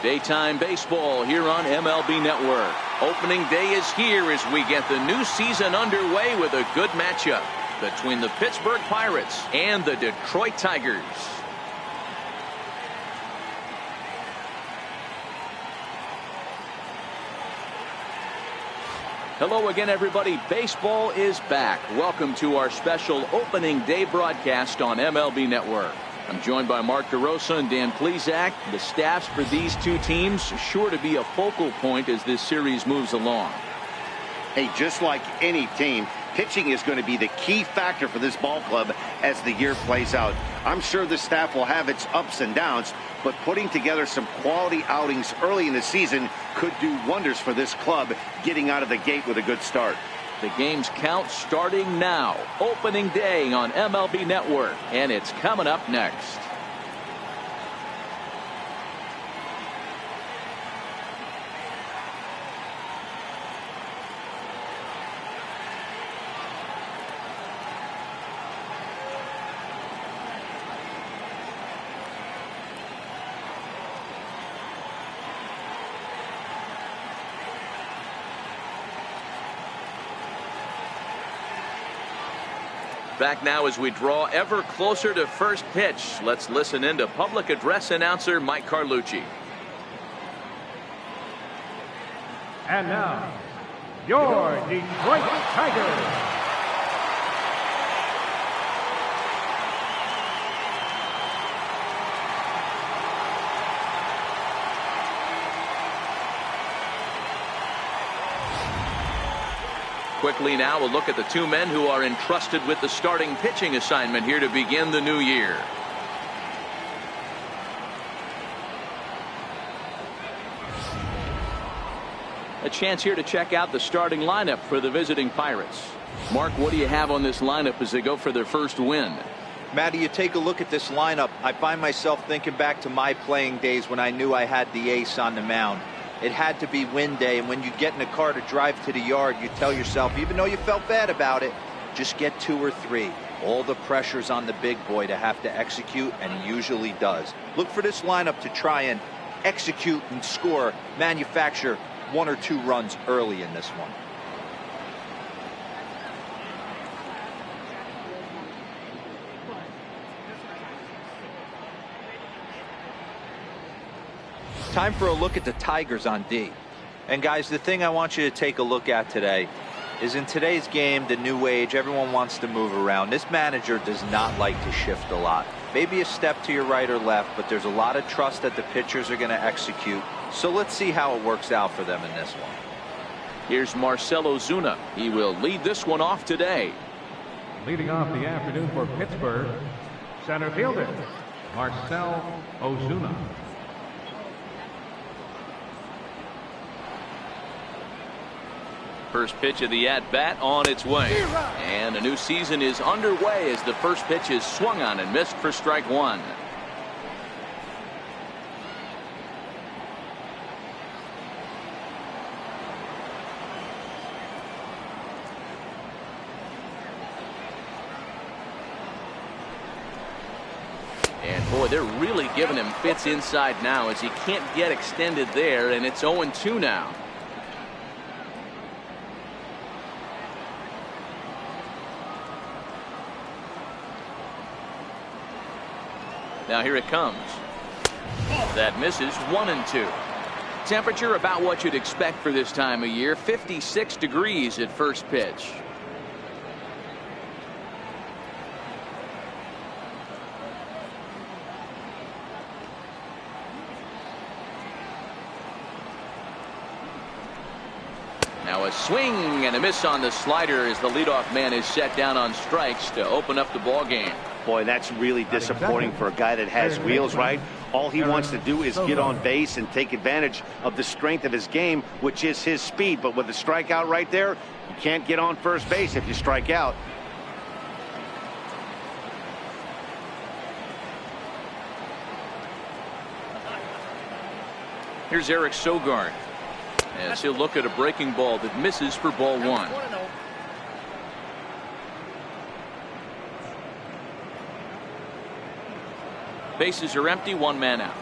Daytime baseball here on MLB Network. Opening day is here as we get the new season underway with a good matchup between the Pittsburgh Pirates and the Detroit Tigers. Hello again, everybody. Baseball is back. Welcome to our special opening day broadcast on MLB Network. I'm joined by Mark DeRosa and Dan Plesac. The staffs for these two teams are sure to be a focal point as this series moves along. Hey, just like any team, pitching is going to be the key factor for this ball club as the year plays out. I'm sure the staff will have its ups and downs, but putting together some quality outings early in the season could do wonders for this club getting out of the gate with a good start. The game's count starting now. Opening day on MLB Network, and it's coming up next. Back now as we draw ever closer to first pitch. Let's listen in to public address announcer Mike Carlucci. And now, your Detroit Tigers. Quickly now, a look at the two men who are entrusted with the starting pitching assignment here to begin the new year. A chance here to check out the starting lineup for the visiting Pirates. Mark, what do you have on this lineup as they go for their first win? Matty, you take a look at this lineup. I find myself thinking back to my playing days when I knew I had the ace on the mound. It had to be win day, and when you get in a car to drive to the yard, you tell yourself, even though you felt bad about it, just get 2 or 3. All the pressure's on the big boy to have to execute, and he usually does. Look for this lineup to try and execute and score, manufacture 1 or 2 runs early in this one. Time for a look at the Tigers on D. And guys, the thing I want you to take a look at today is in today's game, the new age, everyone wants to move around. This manager does not like to shift a lot. Maybe a step to your right or left, but there's a lot of trust that the pitchers are going to execute. So let's see how it works out for them in this one. Here's Marcell Ozuna. He will lead this one off today. Leading off the afternoon for Pittsburgh, center fielder, Marcell Ozuna. First pitch of the at-bat on its way. And a new season is underway as the first pitch is swung on and missed for strike 1. And boy, they're really giving him fits inside now as he can't get extended there, and it's 0-2 now. Now here it comes. That misses. 1-2. Temperature about what you'd expect for this time of year. 56 degrees at first pitch. Now a swing and a miss on the slider as the leadoff man is set down on strikes to open up the ball game. Boy, that's really disappointing for a guy that has wheels, right? All he wants to do is get on base and take advantage of the strength of his game, which is his speed. But with the strikeout right there, you can't get on first base if you strike out. Here's Eric Sogard as he'll look at a breaking ball that misses for ball 1. Bases are empty, 1 man out.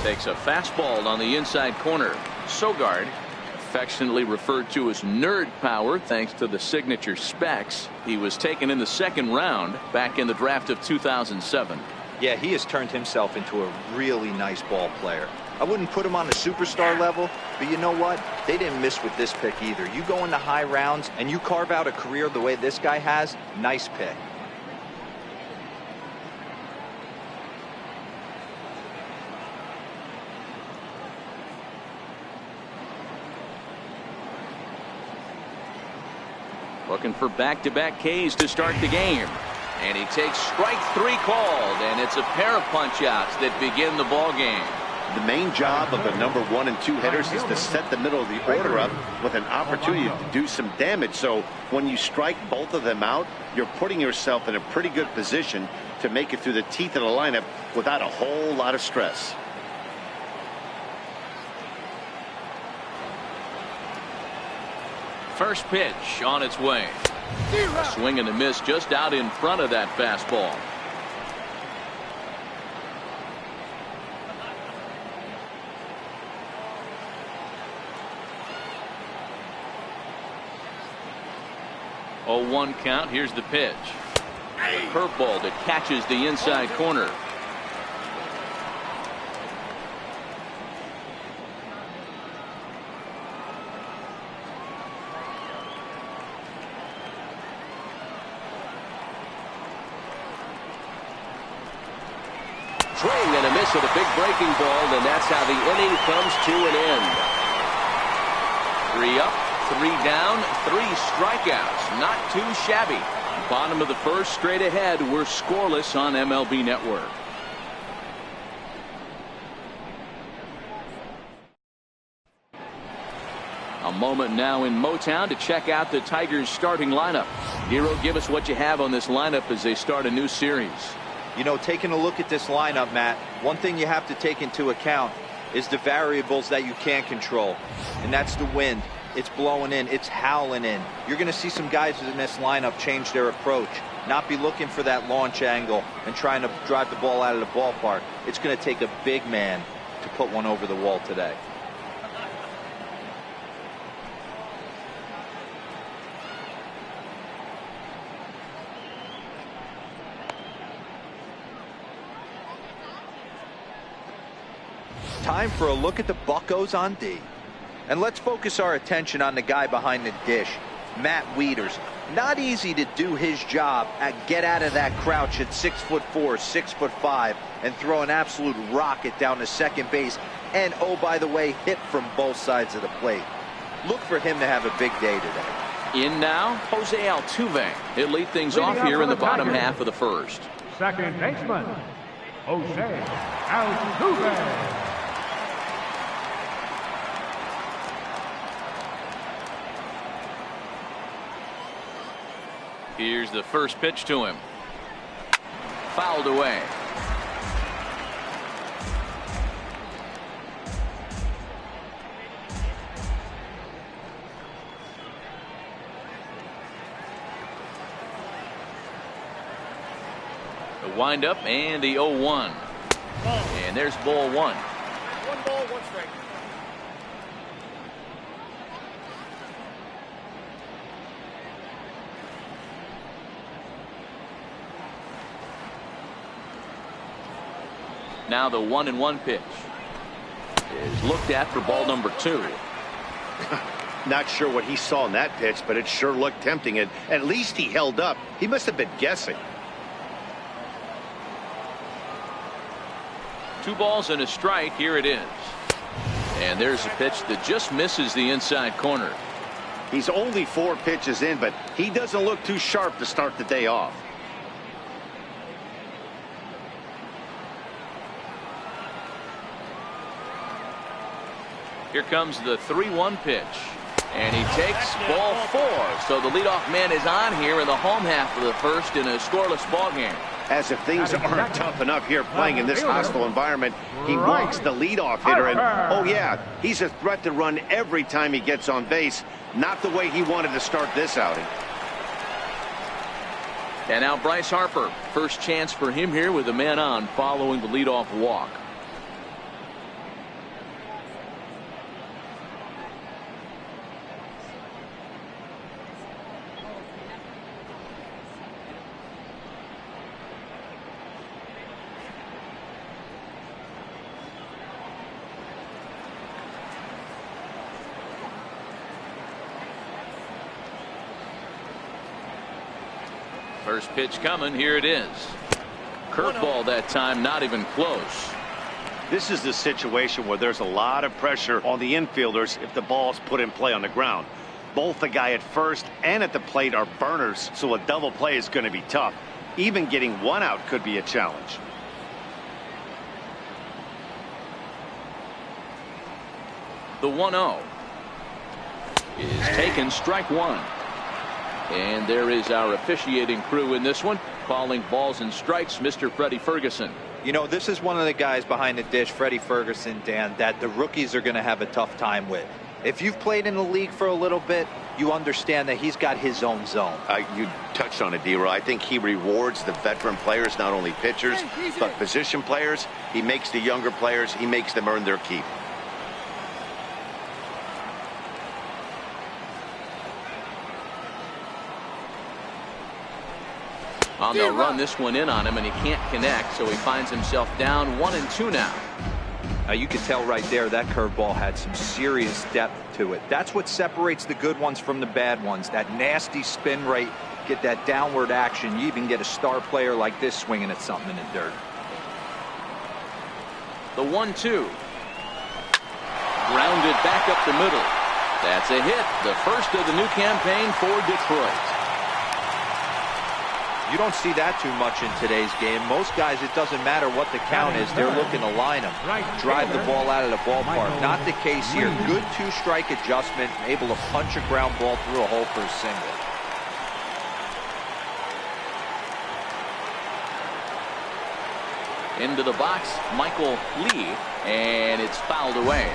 Takes a fastball on the inside corner. Sogard, affectionately referred to as nerd power thanks to the signature specs. He was taken in the second round back in the draft of 2007. Yeah, he has turned himself into a really nice ball player. I wouldn't put him on the superstar level, but you know what? They didn't miss with this pick either. You go into high rounds and you carve out a career the way this guy has, nice pick. Looking for back-to-back Ks to start the game. And he takes strike 3 called, and it's a pair of punch-outs that begin the ball game. The main job of the number 1 and 2 hitters is to set the middle of the order up with an opportunity to do some damage. So when you strike both of them out, you're putting yourself in a pretty good position to make it through the teeth of the lineup without a whole lot of stress. First pitch on its way. A swing and a miss just out in front of that fastball. Oh, 1 count. Here's the pitch. Curveball that catches the inside corner. Swing and a miss at a big breaking ball, and that's how the inning comes to an end. 3 up, 3 down, 3 strikeouts. Not too shabby. Bottom of the first, straight ahead. We're scoreless on MLB Network. A moment now in Motown to check out the Tigers starting lineup. Hero, give us what you have on this lineup as they start a new series. You know, taking a look at this lineup, Matt, one thing you have to take into account is the variables that you can't control. And that's the wind. It's blowing in. It's howling in. You're going to see some guys in this lineup change their approach. Not be looking for that launch angle and trying to drive the ball out of the ballpark. It's going to take a big man to put one over the wall today. Time for a look at the Buccos on D. And let's focus our attention on the guy behind the dish, Matt Wieters. Not easy to do his job at get out of that crouch at 6'4", 6'5", and throw an absolute rocket down to second base. And oh, by the way, hit from both sides of the plate. Look for him to have a big day today. In now, Jose Altuve. He'll lead things off here in the bottom half of the first. Second baseman, Jose Altuve. Here's the first pitch to him. Fouled away. The windup and the 0-1. And there's ball 1. 1 ball, 1 strike. Now the 1-1 pitch is looked at for ball number 2. Not sure what he saw in that pitch, but it sure looked tempting. And at least he held up. He must have been guessing. 2 balls and a strike. Here it is. And there's a pitch that just misses the inside corner. He's only 4 pitches in, but he doesn't look too sharp to start the day off. Here comes the 3-1 pitch. And he takes ball 4. So the leadoff man is on here in the home half of the first in a scoreless ball game. As if things aren't tough enough here playing in this hostile environment, he walks the leadoff hitter. And, oh, yeah, he's a threat to run every time he gets on base. Not the way he wanted to start this outing. And now Bryce Harper. First chance for him here with a man on following the leadoff walk. First pitch coming. Here it is. Curveball that time, not even close. This is the situation where there's a lot of pressure on the infielders if the ball's put in play on the ground. Both the guy at first and at the plate are burners, so a double play is going to be tough. Even getting one out could be a challenge. The 1-0 is taken, strike one. And there is our officiating crew in this one, calling balls and strikes, Mr. Freddie Ferguson. You know, this is one of the guys behind the dish, Freddie Ferguson, Dan, that the rookies are going to have a tough time with. If you've played in the league for a little bit, you understand that he's got his own zone. You touched on it, D-Roy. I think he rewards the veteran players, not only pitchers, but position players. He makes the younger players, he makes them earn their keep. On the run, this one in on him, and he can't connect, so he finds himself down 1-2 now. Now you can tell right there that curveball had some serious depth to it. That's what separates the good ones from the bad ones. That nasty spin rate, get that downward action. You even get a star player like this swinging at something in the dirt. The 1-2. Grounded back up the middle. That's a hit. The first of the new campaign for Detroit. You don't see that too much in today's game. Most guys, it doesn't matter what the count is. They're looking to line them, drive the ball out of the ballpark. Not the case here. Good two-strike adjustment, able to punch a ground ball through a hole for a single. Into the box, Michael Lee, and it's fouled away.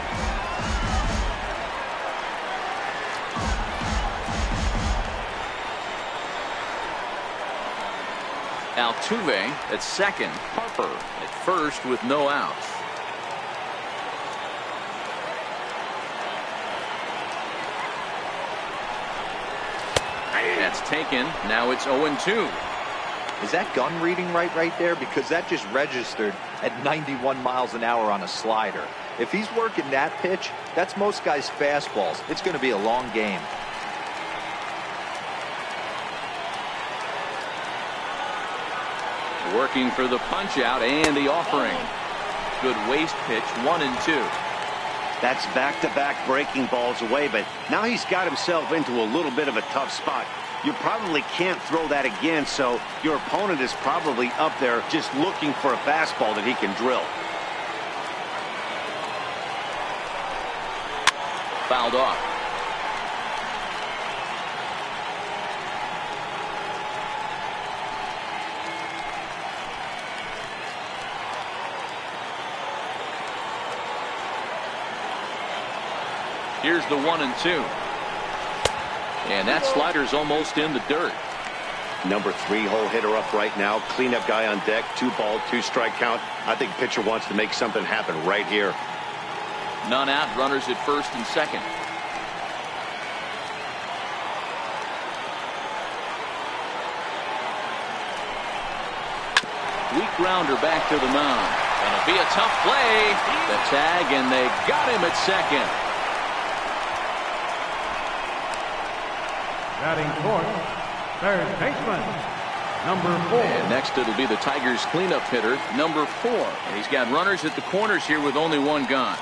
Altuve at second, Harper at first with no outs. That's taken. Now it's 0-2. Is that gun reading right there? Because that just registered at 91 miles an hour on a slider. If he's working that pitch, that's most guys' fastballs. It's going to be a long game. Working for the punch out and the offering. Good waist pitch, 1-2. That's back-to-back breaking balls away, but now he's got himself into a little bit of a tough spot. You probably can't throw that again, so your opponent is probably up there just looking for a fastball that he can drill. Fouled off. Here's the 1-2. And that slider's almost in the dirt. Number 3 hole hitter up right now. Cleanup guy on deck. 2-ball, 2-strike count. I think pitcher wants to make something happen right here. None out. Runners at first and second. Weak grounder back to the mound. Gonna be a tough play. The tag, and they got him at second. Batting fourth, third baseman, number 4. And next it'll be the Tigers cleanup hitter, number 4. And he's got runners at the corners here with only one gone.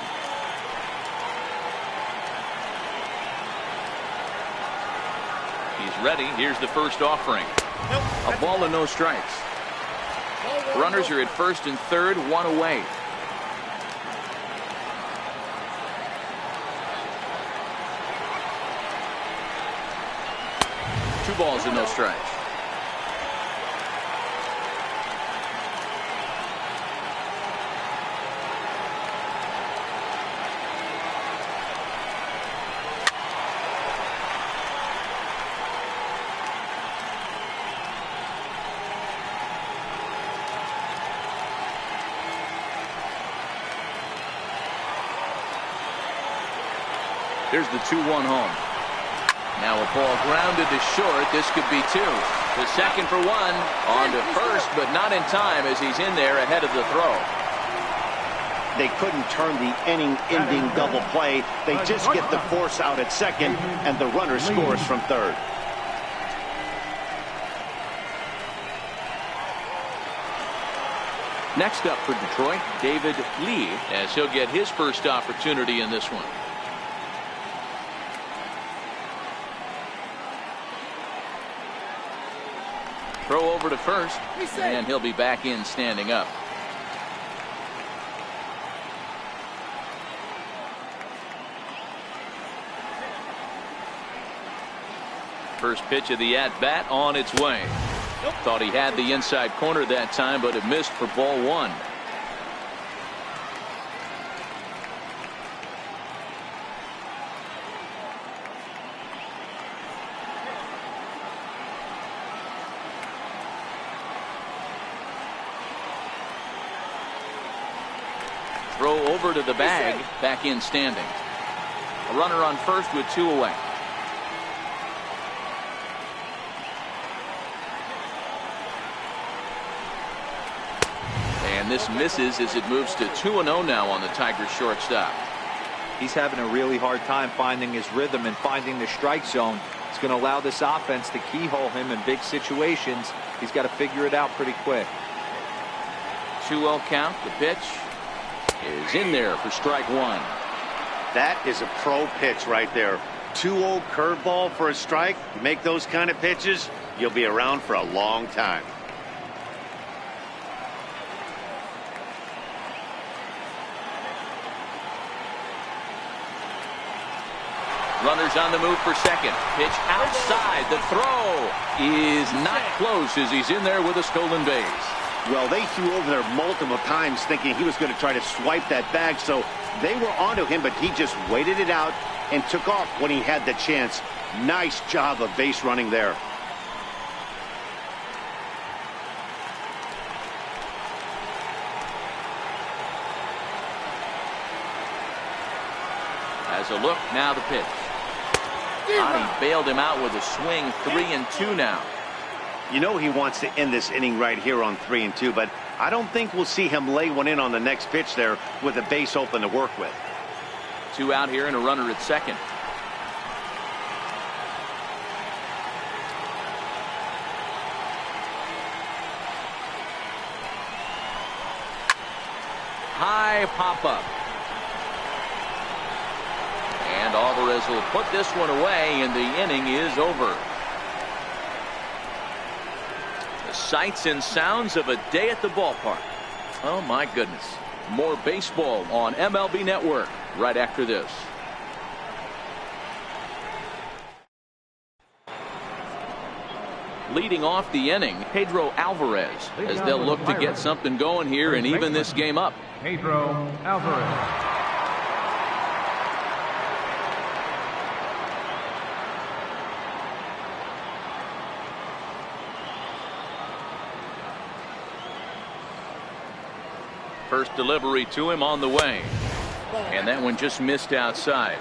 He's ready. Here's the first offering. A ball and no strikes. Runners are at first and third, one away. Two balls and no strikes. Here's the 2-1 home. Now a ball grounded to short. This could be 2. The second for 1. On to first, but not in time as he's in there ahead of the throw. They couldn't turn the inning-ending double play. They just get the force out at second, and the runner scores from third. Next up for Detroit, David Lee, as he'll get his first opportunity in this one. Throw over to first, and he'll be back in standing up. First pitch of the at-bat on its way. Thought he had the inside corner that time, but it missed for ball one. Throw over to the bag, back in standing. A runner on first with 2 away. And this misses as it moves to 2-0 now on the Tigers shortstop. He's having a really hard time finding his rhythm and finding the strike zone. It's going to allow this offense to keyhole him in big situations. He's got to figure it out pretty quick. 2-0 count. The pitch is in there for strike one. That is a pro pitch right there. 2-0 curveball for a strike. You make those kind of pitches, you'll be around for a long time. Runners on the move for second. Pitch outside. The throw is not close as he's in there with a stolen base. Well, they threw over there multiple times thinking he was going to try to swipe that bag, so they were onto him, but he just waited it out and took off when he had the chance. Nice job of base running there. As a look, now the pitch. Ottey bailed him out with a swing. 3-2 now. You know he wants to end this inning right here on 3-2, but I don't think we'll see him lay one in on the next pitch there with a base open to work with. 2 out here and a runner at second. High pop-up. And Alvarez will put this one away, and the inning is over. The sights and sounds of a day at the ballpark. Oh, my goodness. More baseball on MLB Network right after this. Leading off the inning, Pedro Alvarez, as they'll look to get something going here and even this game up. Pedro Alvarez. First delivery to him on the way. And that one just missed outside.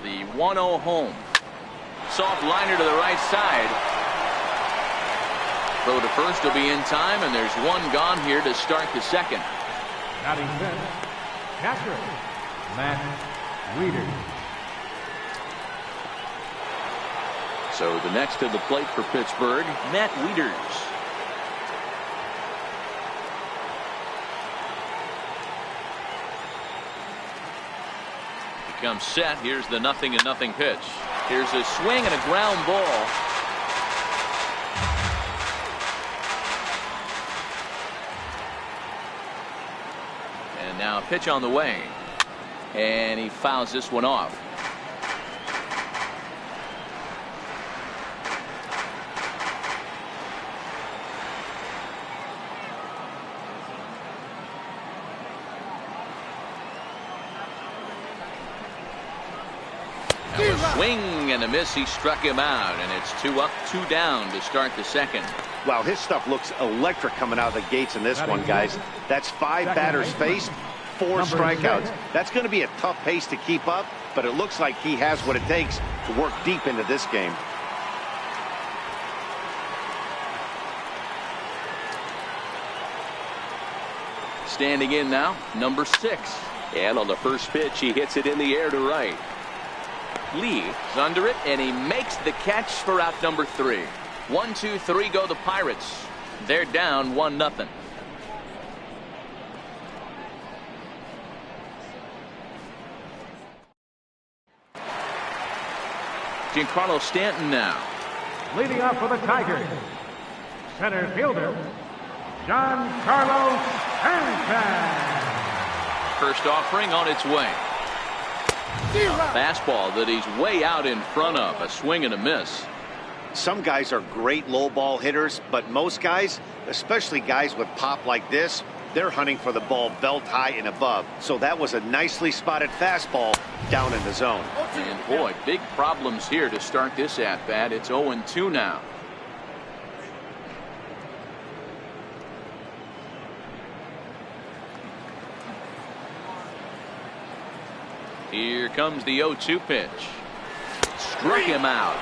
The 1-0 home. Soft liner to the right side. Throw to first will be in time, and there's one gone here to start the second. Batting fifth, catcher, Matt Wieters. So the next to the plate for Pittsburgh, Matt Wieters. He comes set. Here's the 0-0 pitch. Here's a swing and a ground ball. Now a pitch on the way, and he fouls this one off. Now a swing and a miss. He struck him out, and it's 2 up, 2 down to start the second. Wow, his stuff looks electric coming out of the gates in this one, guys. That's 5 batters faced, 4 strikeouts. That's going to be a tough pace to keep up, but it looks like he has what it takes to work deep into this game. Standing in now, number 6. And on the first pitch, he hits it in the air to right. Lee is under it, and he makes the catch for out number 3. 1, 2, 3 go the Pirates. They're down 1-0. Giancarlo Stanton now. Leading off for the Tigers, center fielder, Giancarlo Stanton. First offering on its way. A fastball that he's way out in front of. A swing and a miss. Some guys are great low ball hitters, but most guys, especially guys with pop like this, they're hunting for the ball belt high and above. So that was a nicely spotted fastball down in the zone. And boy, big problems here to start this at bat. It's 0-2 now. Here comes the 0-2 pitch. Struck him out.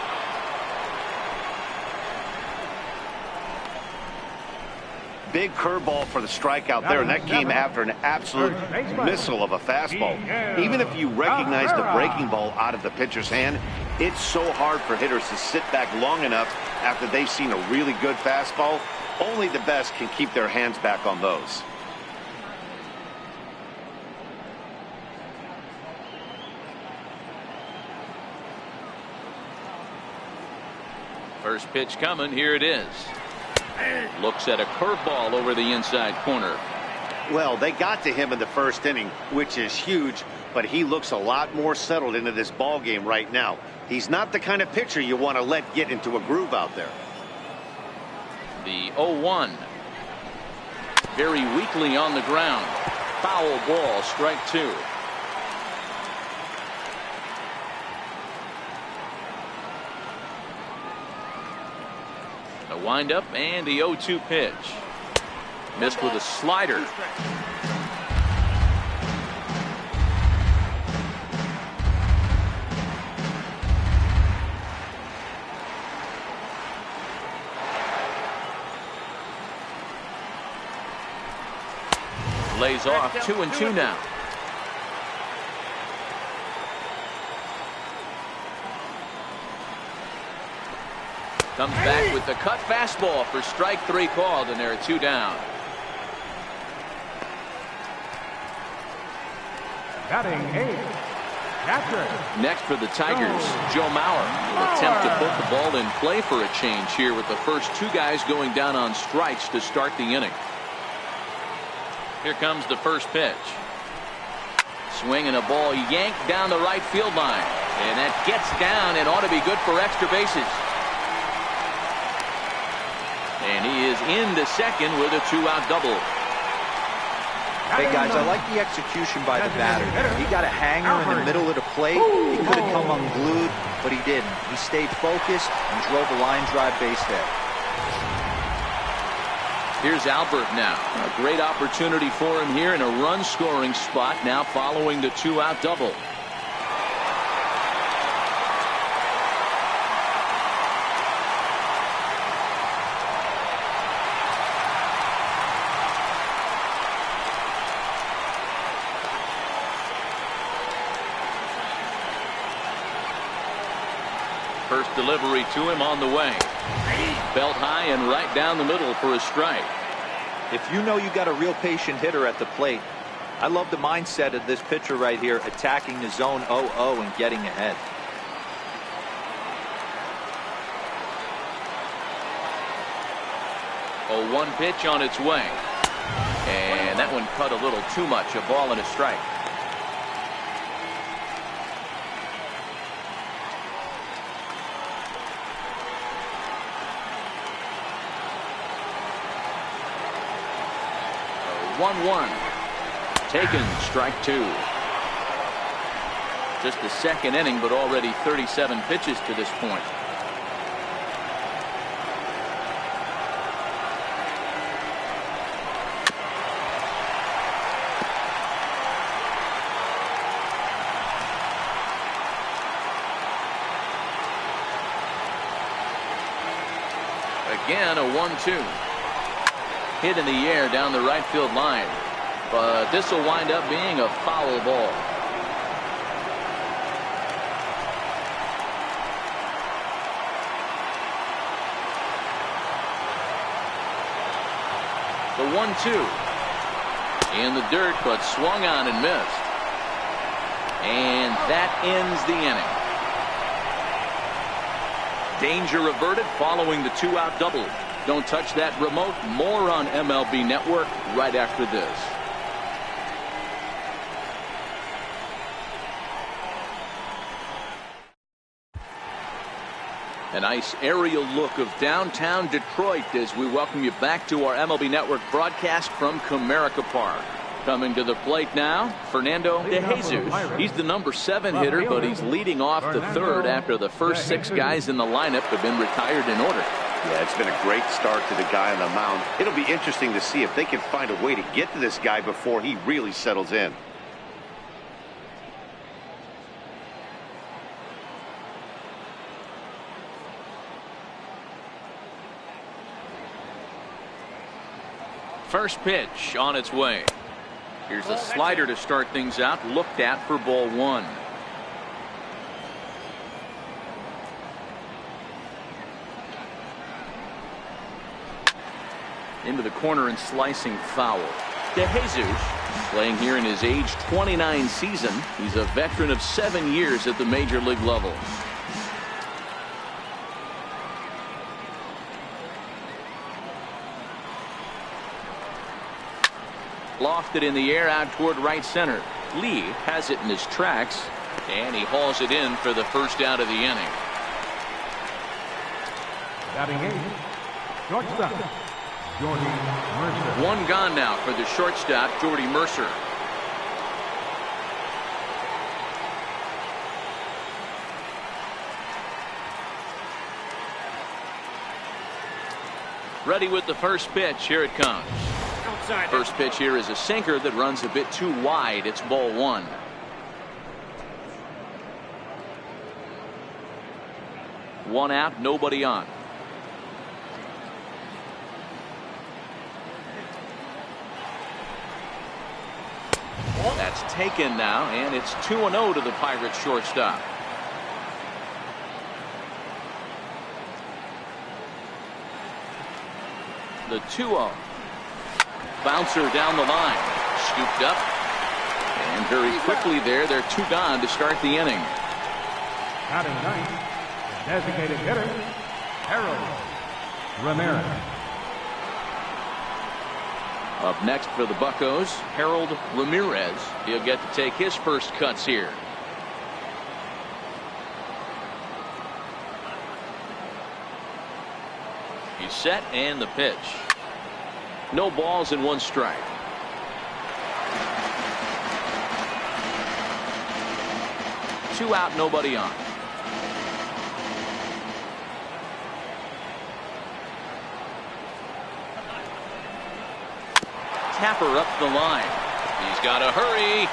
Big curveball for the strikeout there, and that came after an absolute missile of a fastball. Even if you recognize the breaking ball out of the pitcher's hand, it's so hard for hitters to sit back long enough after they've seen a really good fastball. Only the best can keep their hands back on those. First pitch coming. Here it is. Looks at a curveball over the inside corner. Well, they got to him in the first inning, which is huge, but he looks a lot more settled into this ball game right now. He's not the kind of pitcher you want to let get into a groove out there. The 0-1. Very weakly on the ground. Foul ball, strike 2. The windup and the 0-2 pitch. Missed with a slider. Lays off. 2-2 now. Comes back with the cut fastball for strike 3 called, and there are 2 down. Batting 8, catcher. Next for the Tigers, Joe Mauer will attempt to put the ball in play for a change here with the first 2 guys going down on strikes to start the inning. Here comes the first pitch. Swing and a ball yanked down the right field line. And that gets down and ought to be good for extra bases. And he is into second with a 2-out double. Hey guys, I like the execution by the batter. He got a hanger in the middle of the plate. He could have come unglued, but he didn't. He stayed focused and drove a line drive base hit. Here's Albert now. A great opportunity for him here in a run scoring spot now following the 2-out double. First delivery to him on the way. Belt high and right down the middle for a strike. If you know you got a real patient hitter at the plate, I love the mindset of this pitcher right here, attacking the zone 0-0 and getting ahead. A 1 pitch on its way. And that one cut a little too much. A ball and a strike. A 1-1. Taken, strike 2. Just the second inning, but already 37 pitches to this point. Again, a 1-2. Hit in the air down the right field line. But this will wind up being a foul ball. The 1-2 in the dirt, but swung on and missed. And that ends the inning. Danger averted following the 2-out double. Don't touch that remote. More on MLB Network right after this. A nice aerial look of downtown Detroit as we welcome you back to our MLB Network broadcast from Comerica Park. Coming to the plate now, Fernando De Jesus. He's the number 7 hitter, but he's leading off the third after the first 6 guys in the lineup have been retired in order. Yeah, it's been a great start to the guy on the mound. It'll be interesting to see if they can find a way to get to this guy before he really settles in. First pitch on its way. Here's a slider to start things out, looked at for ball 1. Into the corner and slicing foul. De Jesus playing here in his age 29 season. He's a veteran of 7 years at the major league level. Lofted in the air out toward right center. Lee has it in his tracks, and he hauls it in for the first out of the inning. Batting 8, shortstop, Jordy Mercer. One gone now for the shortstop, Jordy Mercer. Ready with the first pitch. Here it comes. First pitch here is a sinker that runs a bit too wide. It's ball 1. One out, nobody on. That's taken now, and it's 2-0 to the Pirates shortstop. The 2-0. Bouncer down the line. Scooped up. And very quickly there, they're 2 gone to start the inning. Batting 9th, designated hitter, Harold Ramirez. Up next for the Buccos, Harold Ramirez. He'll get to take his first cuts here. He's set, and the pitch. No balls and 1 strike. Two out, nobody on. Tapper up the line. He's got to hurry.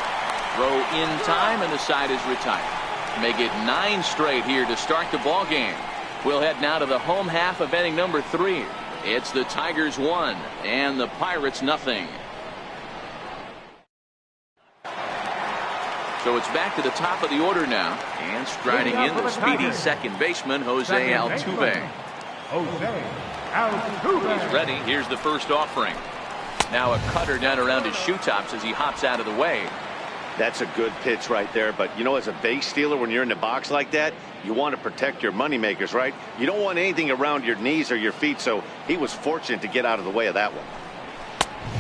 Throw in time, and the side is retired. Make it 9 straight here to start the ball game. We'll head now to the home half of inning number 3. It's the Tigers 1 and the Pirates nothing. So it's back to the top of the order now, and striding in the speedy second baseman Jose Altuve. He's ready. Here's the first offering. Now a cutter down around his shoe tops as he hops out of the way. That's a good pitch right there, but you know, as a base stealer, when you're in the box like that, you want to protect your money makers, right? You don't want anything around your knees or your feet, so he was fortunate to get out of the way of that one.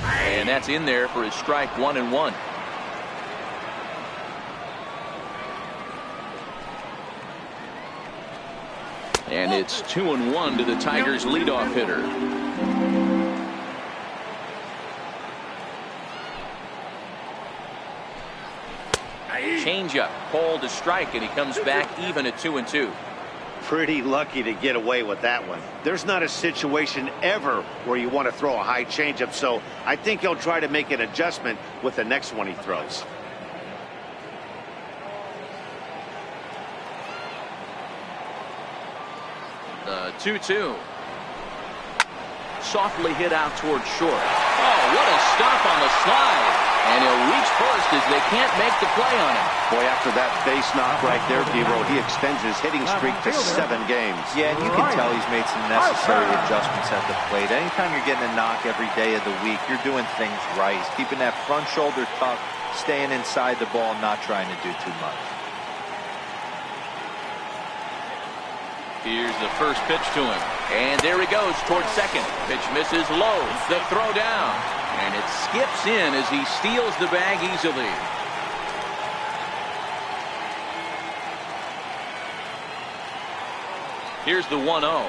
And that's in there for his strike 1-1. And it's 2-1 to the Tigers leadoff hitter. Changeup, called to strike, and he comes back even at 2-2. Pretty lucky to get away with that one. There's not a situation ever where you want to throw a high changeup, so I think he'll try to make an adjustment with the next one he throws. The 2-2. Softly hit out toward short. Oh, what a stop on the slide. And he'll reach first as they can't make the play on him. Boy, after that base knock right there, Dero, he extends his hitting streak to 7 games. Yeah, and you can tell he's made some necessary adjustments at the plate. Anytime you're getting a knock every day of the week, you're doing things right. Keeping that front shoulder tucked, staying inside the ball, not trying to do too much. Here's the first pitch to him. And there he goes towards second. Pitch misses low. The throw down. And it skips in as he steals the bag easily. Here's the 1-0.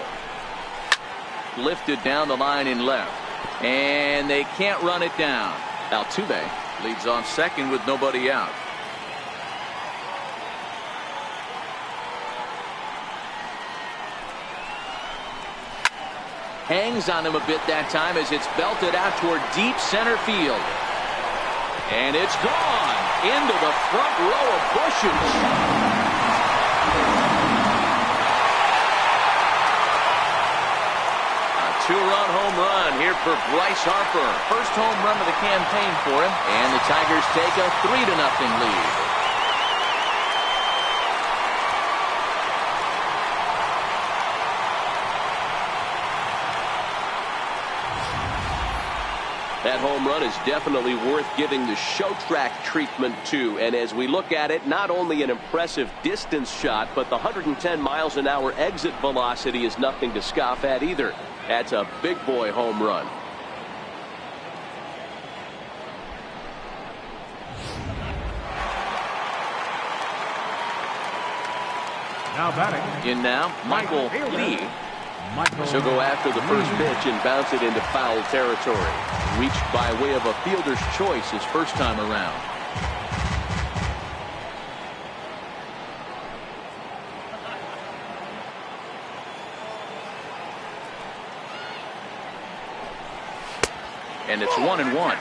Lifted down the line in left. And they can't run it down. Altuve leads off second with nobody out. Hangs on him a bit that time as it's belted out toward deep center field. And it's gone into the front row of bushes. A two-run home run here for Bryce Harper. First home run of the campaign for him. And the Tigers take a 3-0 lead. That home run is definitely worth giving the show track treatment to. And as we look at it, not only an impressive distance shot, but the 110 miles an hour exit velocity is nothing to scoff at either. That's a big boy home run. Now batting. In now, Michael Lee. So go after the first pitch and bounce it into foul territory. Reached by way of a fielder's choice his first time around. And it's 1-1.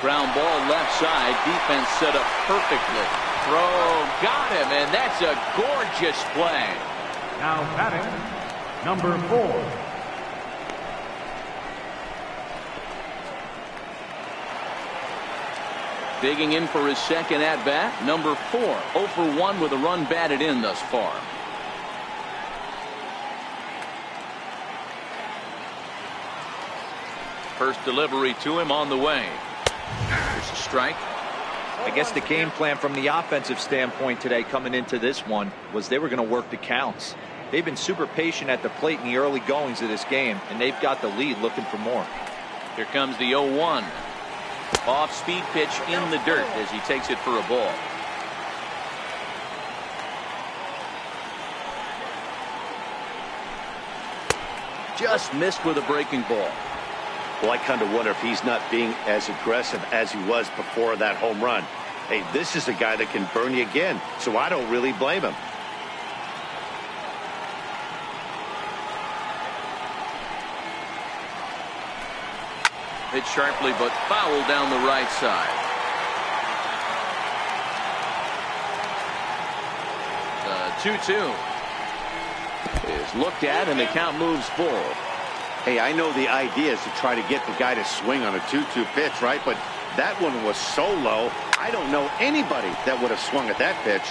Ground ball left side. Defense set up perfectly. Throw got him, and that's a gorgeous play. Now batting, number 4. Digging in for his second at bat, number 4. 0 for 1 with a run batted in thus far. First delivery to him on the way. There's a strike. I guess the game plan from the offensive standpoint today coming into this one was they were going to work the counts. They've been super patient at the plate in the early goings of this game, and they've got the lead looking for more. Here comes the 0-1. Off-speed pitch in the dirt as he takes it for a ball. Just missed with a breaking ball. Well, I kind of wonder if he's not being as aggressive as he was before that home run. Hey, this is a guy that can burn you again, so I don't really blame him. Hit sharply, but foul down the right side. The 2-2 is looked at, and the count moves full. Hey, I know the idea is to try to get the guy to swing on a 2-2 pitch, right? But that one was so low, I don't know anybody that would have swung at that pitch.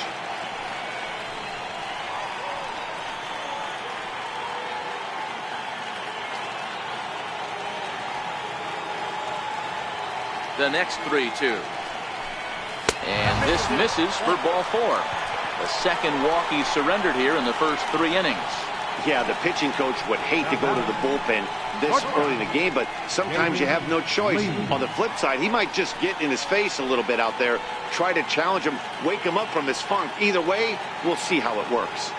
The next 3-2. And this misses for ball 4. The second walk he surrendered here in the first 3 innings. Yeah, the pitching coach would hate to go to the bullpen this early in the game, but sometimes you have no choice. On the flip side, he might just get in his face a little bit out there, try to challenge him, wake him up from his funk. Either way, we'll see how it works.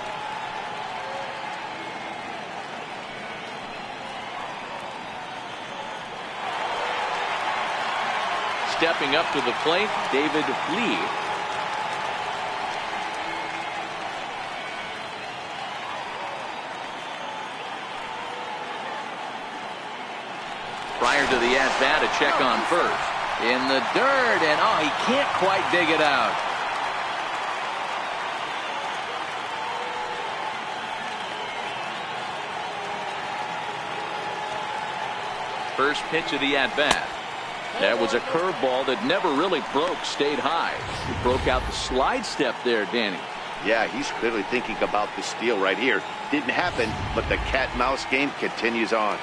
Stepping up to the plate, David Lee. Prior prior to the at-bat, a check on first. In the dirt, and oh, he can't quite dig it out. First pitch of the at-bat. That was a curveball that never really broke, stayed high. He broke out the slide step there, Danny. Yeah, he's clearly thinking about the steal right here. Didn't happen, but the cat-mouse game continues on.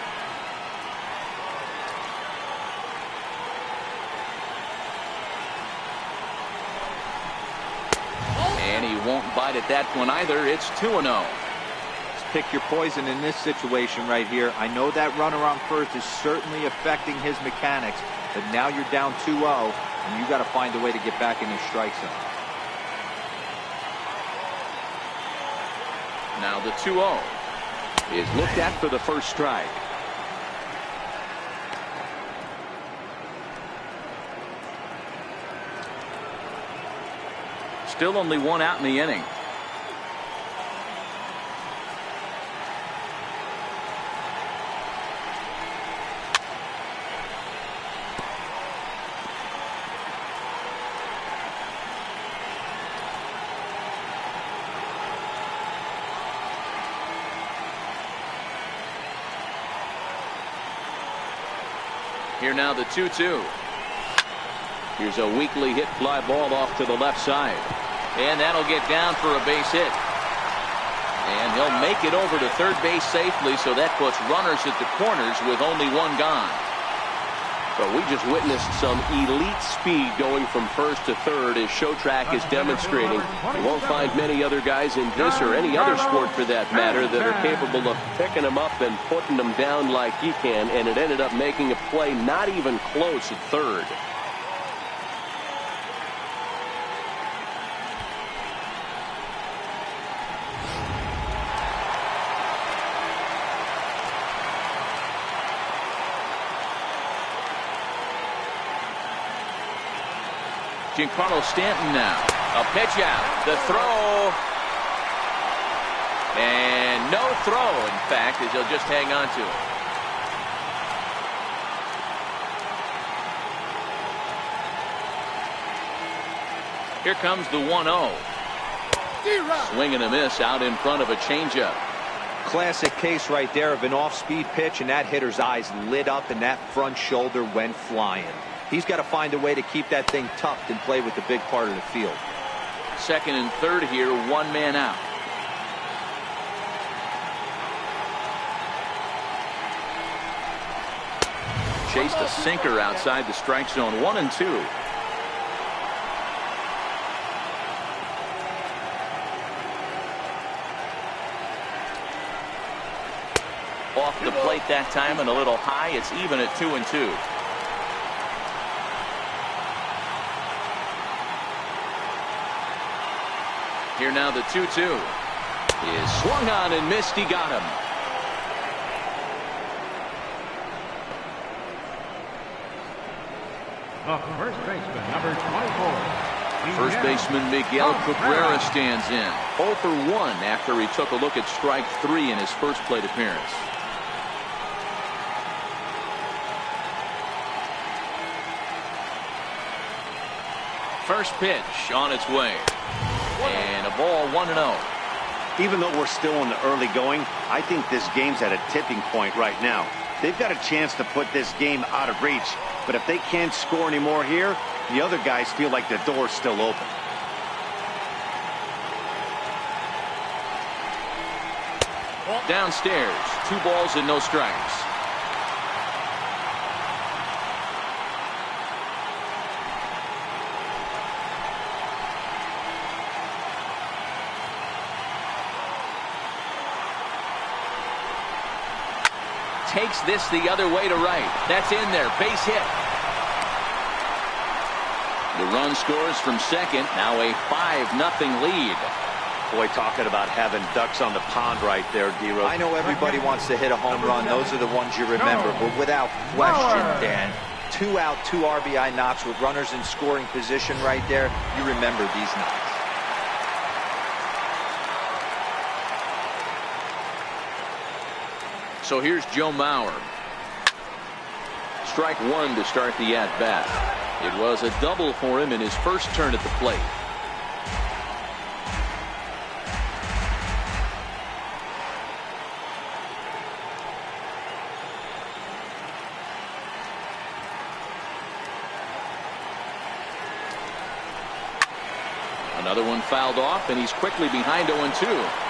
And he won't bite at that one either. It's 2-0. Pick your poison in this situation right here. I know that runner on first is certainly affecting his mechanics, but now you're down 2-0, and you got to find a way to get back in your strike zone. Now the 2-0 is looked at for the first strike. Still only one out in the inning. Here now the 2-2. Here's a weakly hit fly ball off to the left side. And that'll get down for a base hit. And he'll make it over to third base safely, so that puts runners at the corners with only one gone. But we just witnessed some elite speed going from first to third, as Showtrack is demonstrating. You won't find many other guys in this or any other sport for that matter that are capable of picking them up and putting them down like he can, and it ended up making a play not even close at third. Giancarlo Stanton now. A pitch out. The throw. And no throw, in fact, as he'll just hang on to it. Here comes the 1-0. Swing and a miss out in front of a changeup. Classic case right there of an off-speed pitch, and that hitter's eyes lit up and that front shoulder went flying. He's got to find a way to keep that thing tucked and play with the big part of the field. Second and third here, one man out. Chased a sinker outside the strike zone. 1-2. Off the plate that time and a little high. It's even at 2-2. Here now the 2-2 is swung on and missed. He got him. The first baseman, number 24. First baseman Miguel Cabrera stands in. 0 for 1 after he took a look at strike 3 in his first plate appearance. First pitch on its way. And a ball 1-0. Even though we're still in the early going, I think this game's at a tipping point right now. They've got a chance to put this game out of reach, but if they can't score anymore here, the other guys feel like the door's still open. Downstairs, 2 balls and no strikes. Takes this the other way to right. That's in there. Base hit. The run scores from second. Now a 5-0 lead. Boy, talking about having ducks on the pond right there, D-Rose. I know everybody wants to hit a home run. Those are the ones you remember. But without question, Dan, 2 out, 2 RBI knocks with runners in scoring position right there. You remember these knocks. So here's Joe Mauer. Strike one to start the at-bat. It was a double for him in his first turn at the plate. Another one fouled off, and he's quickly behind 0-2.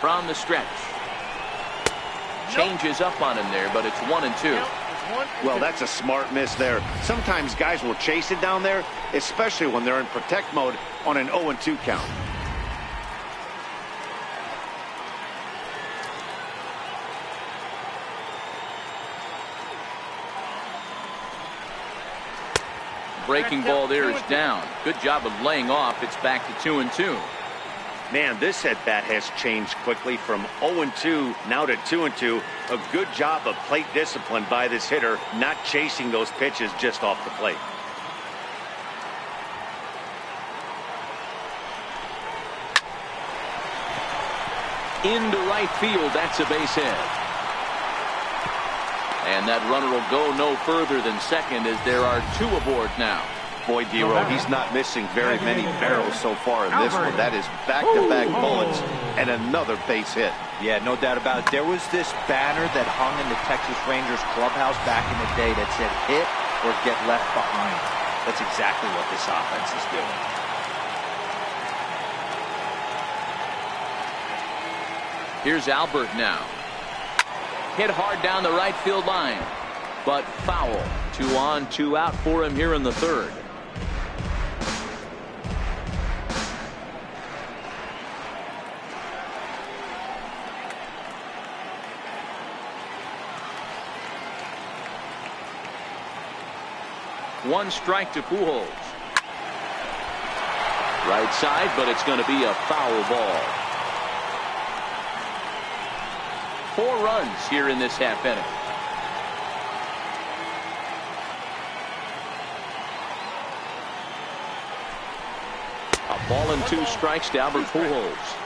From the stretch. Changes up on him there, but it's 1-2. Well, that's a smart miss there. Sometimes guys will chase it down there, especially when they're in protect mode on an 0-2 count. Breaking ball there is down. Good job of laying off. It's back to 2-2. Man, this at-bat has changed quickly from 0-2 now to 2-2. A good job of plate discipline by this hitter, not chasing those pitches just off the plate. Into right field. That's a base hit. And that runner will go no further than second as there are two aboard now. Boy, Dero, he's not missing very many barrels so far in this one. That is back-to-back bullets and another base hit. Yeah, no doubt about it. There was this banner that hung in the Texas Rangers clubhouse back in the day that said hit or get left behind. That's exactly what this offense is doing. Here's Albert now. Hit hard down the right field line, but foul. 2 on, 2 out for him here in the third. One strike to Pujols. Right side, but it's going to be a foul ball. 4 runs here in this half inning. A ball and 2 strikes to Albert Pujols.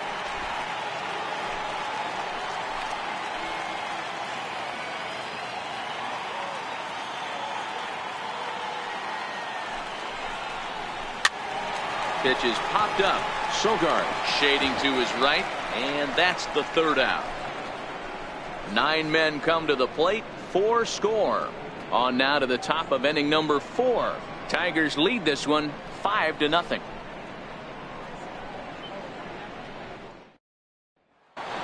Pitch is popped up. Sogard shading to his right, and that's the third out. 9 men come to the plate, 4 score. On now to the top of inning number 4. Tigers lead this one 5-0.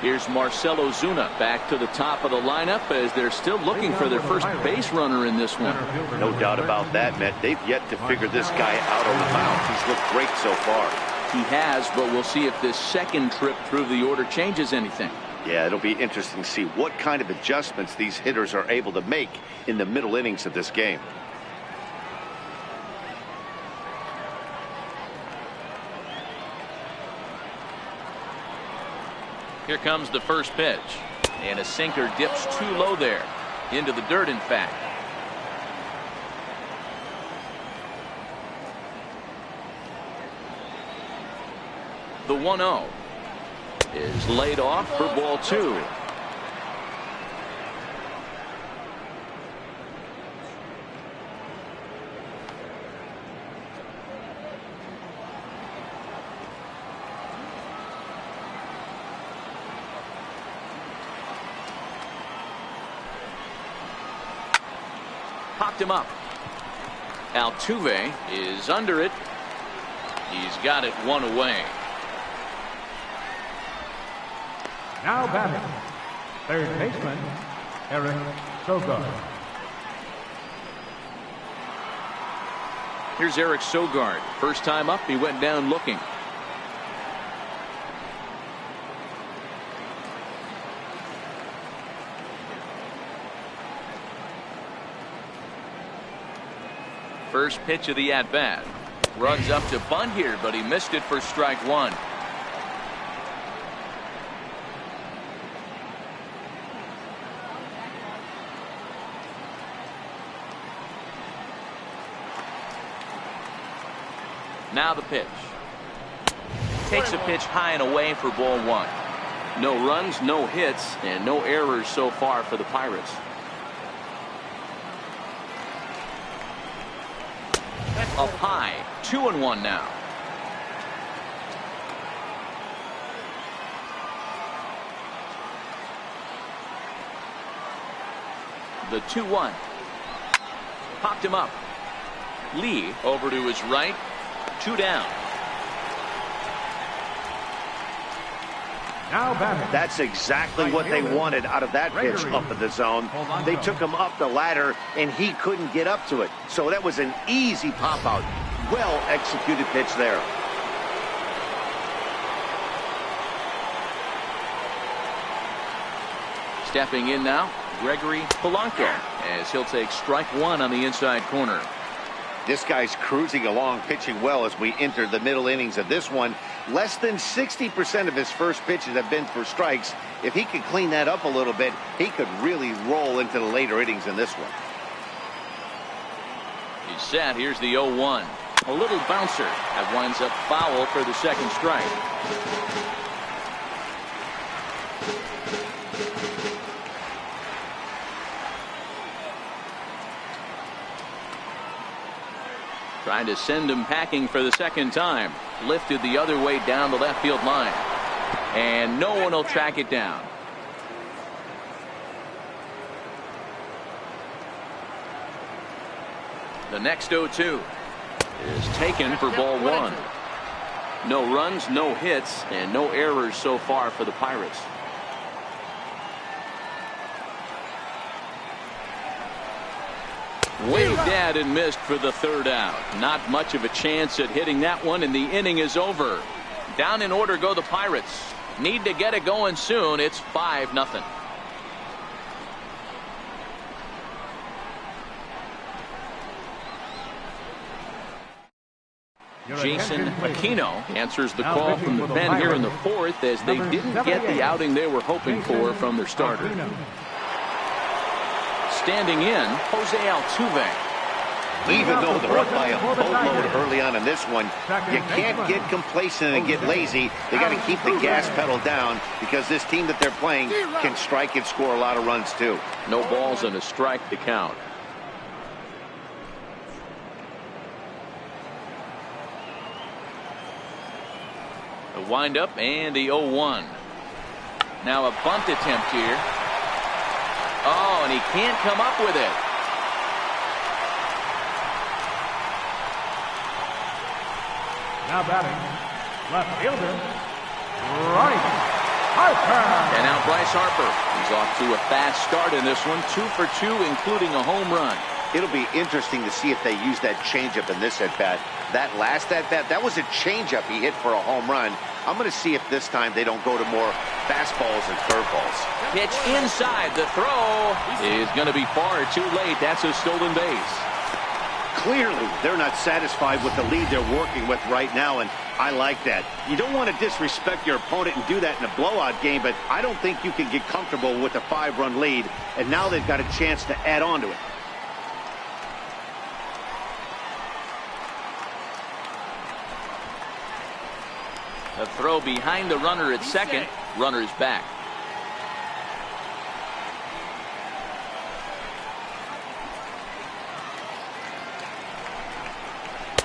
Here's Marcell Ozuna back to the top of the lineup as they're still looking for their first base runner in this one. No doubt about that, Matt. They've yet to figure this guy out on the mound. He's looked great so far. He has, but we'll see if this second trip through the order changes anything. Yeah, it'll be interesting to see what kind of adjustments these hitters are able to make in the middle innings of this game. Here comes the first pitch. And a sinker dips too low there. Into the dirt, in fact. The 1-0 is laid off for ball 2. Popped him up. Altuve is under it. He's got it 1 away. Now batting, third baseman, Eric Sogard. Here's Eric Sogard. First time up, he went down looking. First pitch of the at-bat. Runs up to bunt here, but he missed it for strike 1. Now the pitch. Takes a pitch high and away for ball one. No runs, no hits, and no errors so far for the Pirates. Up high, 2-1 now. The 2-1. Popped him up. Lee over to his right. 2 down. Now batting. That's exactly what they wanted out of that pitch up in the zone. They took him up the ladder, and he couldn't get up to it. So that was an easy pop-out. Well-executed pitch there. Stepping in now, Gregory Polanco, as he'll take strike one on the inside corner. This guy's cruising along, pitching well as we enter the middle innings of this one. Less than 60% of his first pitches have been for strikes. If he could clean that up a little bit, he could really roll into the later innings in this one. He's set. Here's the 0-1. A little bouncer. That winds up foul for the second strike. Trying to send him packing for the second time. Lifted the other way down the left field line. And no one will track it down. The next 0-2 is taken for ball one. No runs, no hits, and no errors so far for the Pirates. Waved at and missed for the third out. Not much of a chance at hitting that one, and the inning is over. Down in order go the Pirates. Need to get it going soon. It's 5-0. Jason Aquino answers the call from the pen here in the fourth, as they didn't get the outing they were hoping for from their starter. Standing in, Jose Altuve. Even though they're up by a boatload early on in this one, you can't get complacent and get lazy. They got to keep the gas pedal down, because this team that they're playing can strike and score a lot of runs too. No balls and a strike to count. The windup and the 0-1. Now a bunt attempt here. Oh, and he can't come up with it. Now batting, left fielder, Bryce Harper. And now Bryce Harper. He's off to a fast start in this one. 2 for 2, including a home run. It'll be interesting to see if they use that changeup in this at-bat. That last at-bat, that was a changeup he hit for a home run. I'm going to see if this time they don't go to more fastballs and curveballs. Pitch inside. The throw is going to be far too late. That's a stolen base. Clearly, they're not satisfied with the lead they're working with right now, and I like that. You don't want to disrespect your opponent and do that in a blowout game, but I don't think you can get comfortable with a 5-run lead, and now they've got a chance to add on to it. A throw behind the runner at second. Runner's back.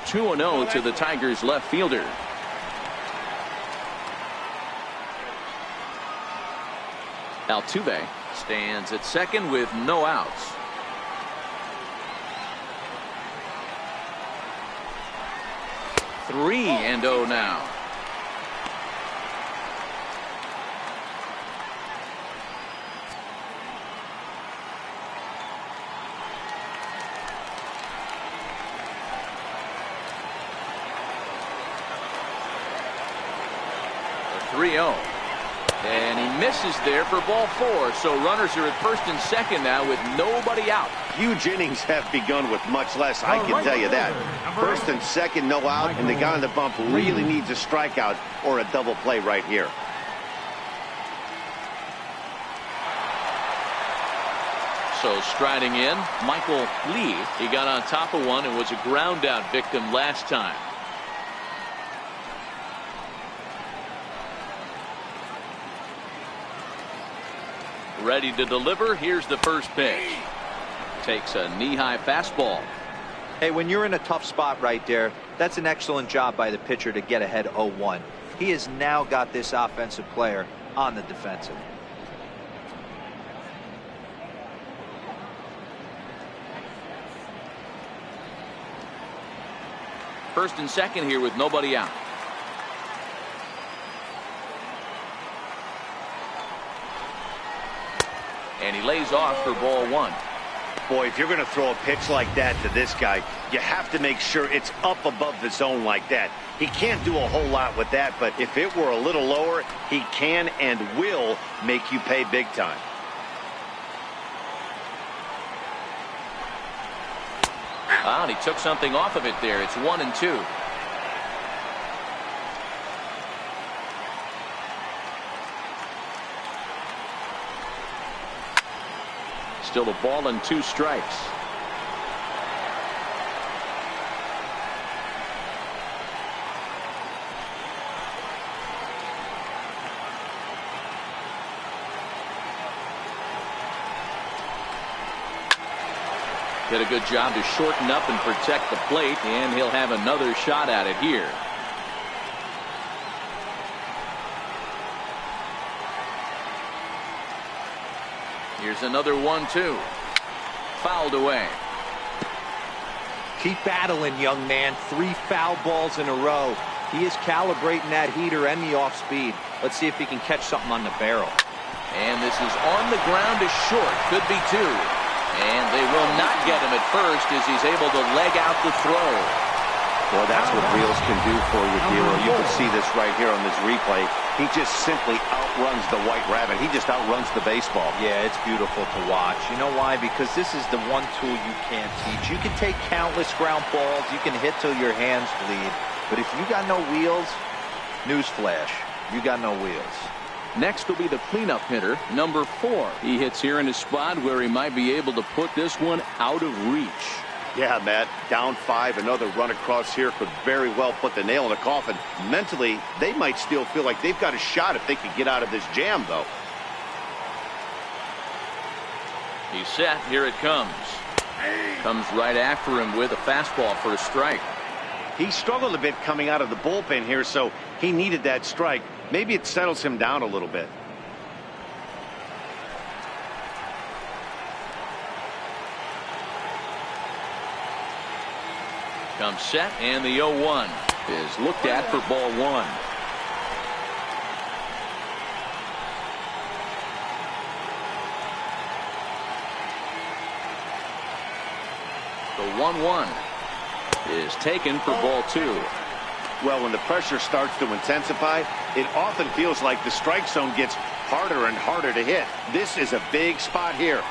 (2-0) to the Tigers left fielder. Altuve stands at second with no outs. Three and 0 now. The 3-0. And he misses there for ball 4. So runners are at first and second now with nobody out. Huge innings have begun with much less, I can tell you that. First and second, no out, and the guy on the bump really needs a strikeout or a double play right here. So striding in, Michael Lee. He got on top of one and was a ground out victim last time. Ready to deliver. Here's the first pitch. Takes a knee-high fastball. Hey, when you're in a tough spot right there, that's an excellent job by the pitcher to get ahead 0-1. He has now got this offensive player on the defensive. First and second here with nobody out. And he lays off for ball one. Boy, if you're going to throw a pitch like that to this guy, you have to make sure it's up above the zone like that. He can't do a whole lot with that, but if it were a little lower, he can and will make you pay big time. Ah, and he took something off of it there. It's 1-2. Still a ball and 2 strikes. Did a good job to shorten up and protect the plate, and he'll have another shot at it here. Here's another 1-2. Fouled away. Keep battling, young man. 3 foul balls in a row. He is calibrating that heater and the off speed. Let's see if he can catch something on the barrel. And this is on the ground to short. Could be 2. And they will not get him at first as he's able to leg out the throw. Well, that's what reels can do for you, D'Lo. You can see this right here on this replay. He just simply outruns the White Rabbit. He just outruns the baseball. Yeah, it's beautiful to watch. You know why? Because this is the one tool you can't teach. You can take countless ground balls. You can hit till your hands bleed. But if you got no wheels, newsflash, you got no wheels. Next will be the cleanup hitter, number 4. He hits here in a spot where he might be able to put this one out of reach. Yeah, Matt, down 5, another run across here could very well put the nail in the coffin. Mentally, they might still feel like they've got a shot if they could get out of this jam, though. He's set. Here it comes. Comes right after him with a fastball for a strike. He struggled a bit coming out of the bullpen here, so he needed that strike. Maybe it settles him down a little bit. Comes set, and the 0-1 is looked at for ball 1. The 1-1 is taken for ball 2. Well, when the pressure starts to intensify, it often feels like the strike zone gets harder and harder to hit. This is a big spot here.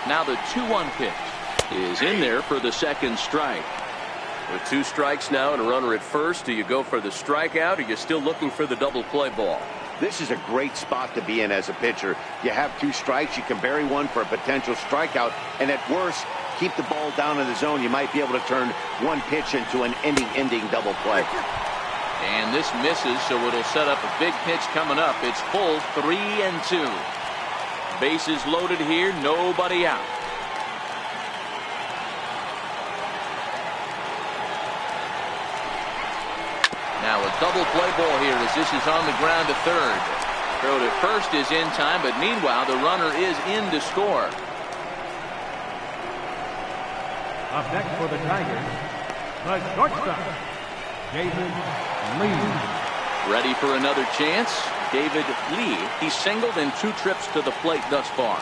Now the 2-1 pitch is in there for the second strike. With 2 strikes now and a runner at first, do you go for the strikeout, or are you still looking for the double play ball? This is a great spot to be in as a pitcher. You have 2 strikes, you can bury one for a potential strikeout, and at worst, keep the ball down in the zone. You might be able to turn one pitch into an ending double play. And this misses, so it'll set up a big pitch coming up. It's full 3-2. Bases loaded here, nobody out. Now a double play ball here as this is on the ground to third. Throw to first is in time, but meanwhile the runner is in to score. Up next for the Tigers, the shortstop, David Lee. Ready for another chance. David Lee. He singled in 2 trips to the plate thus far.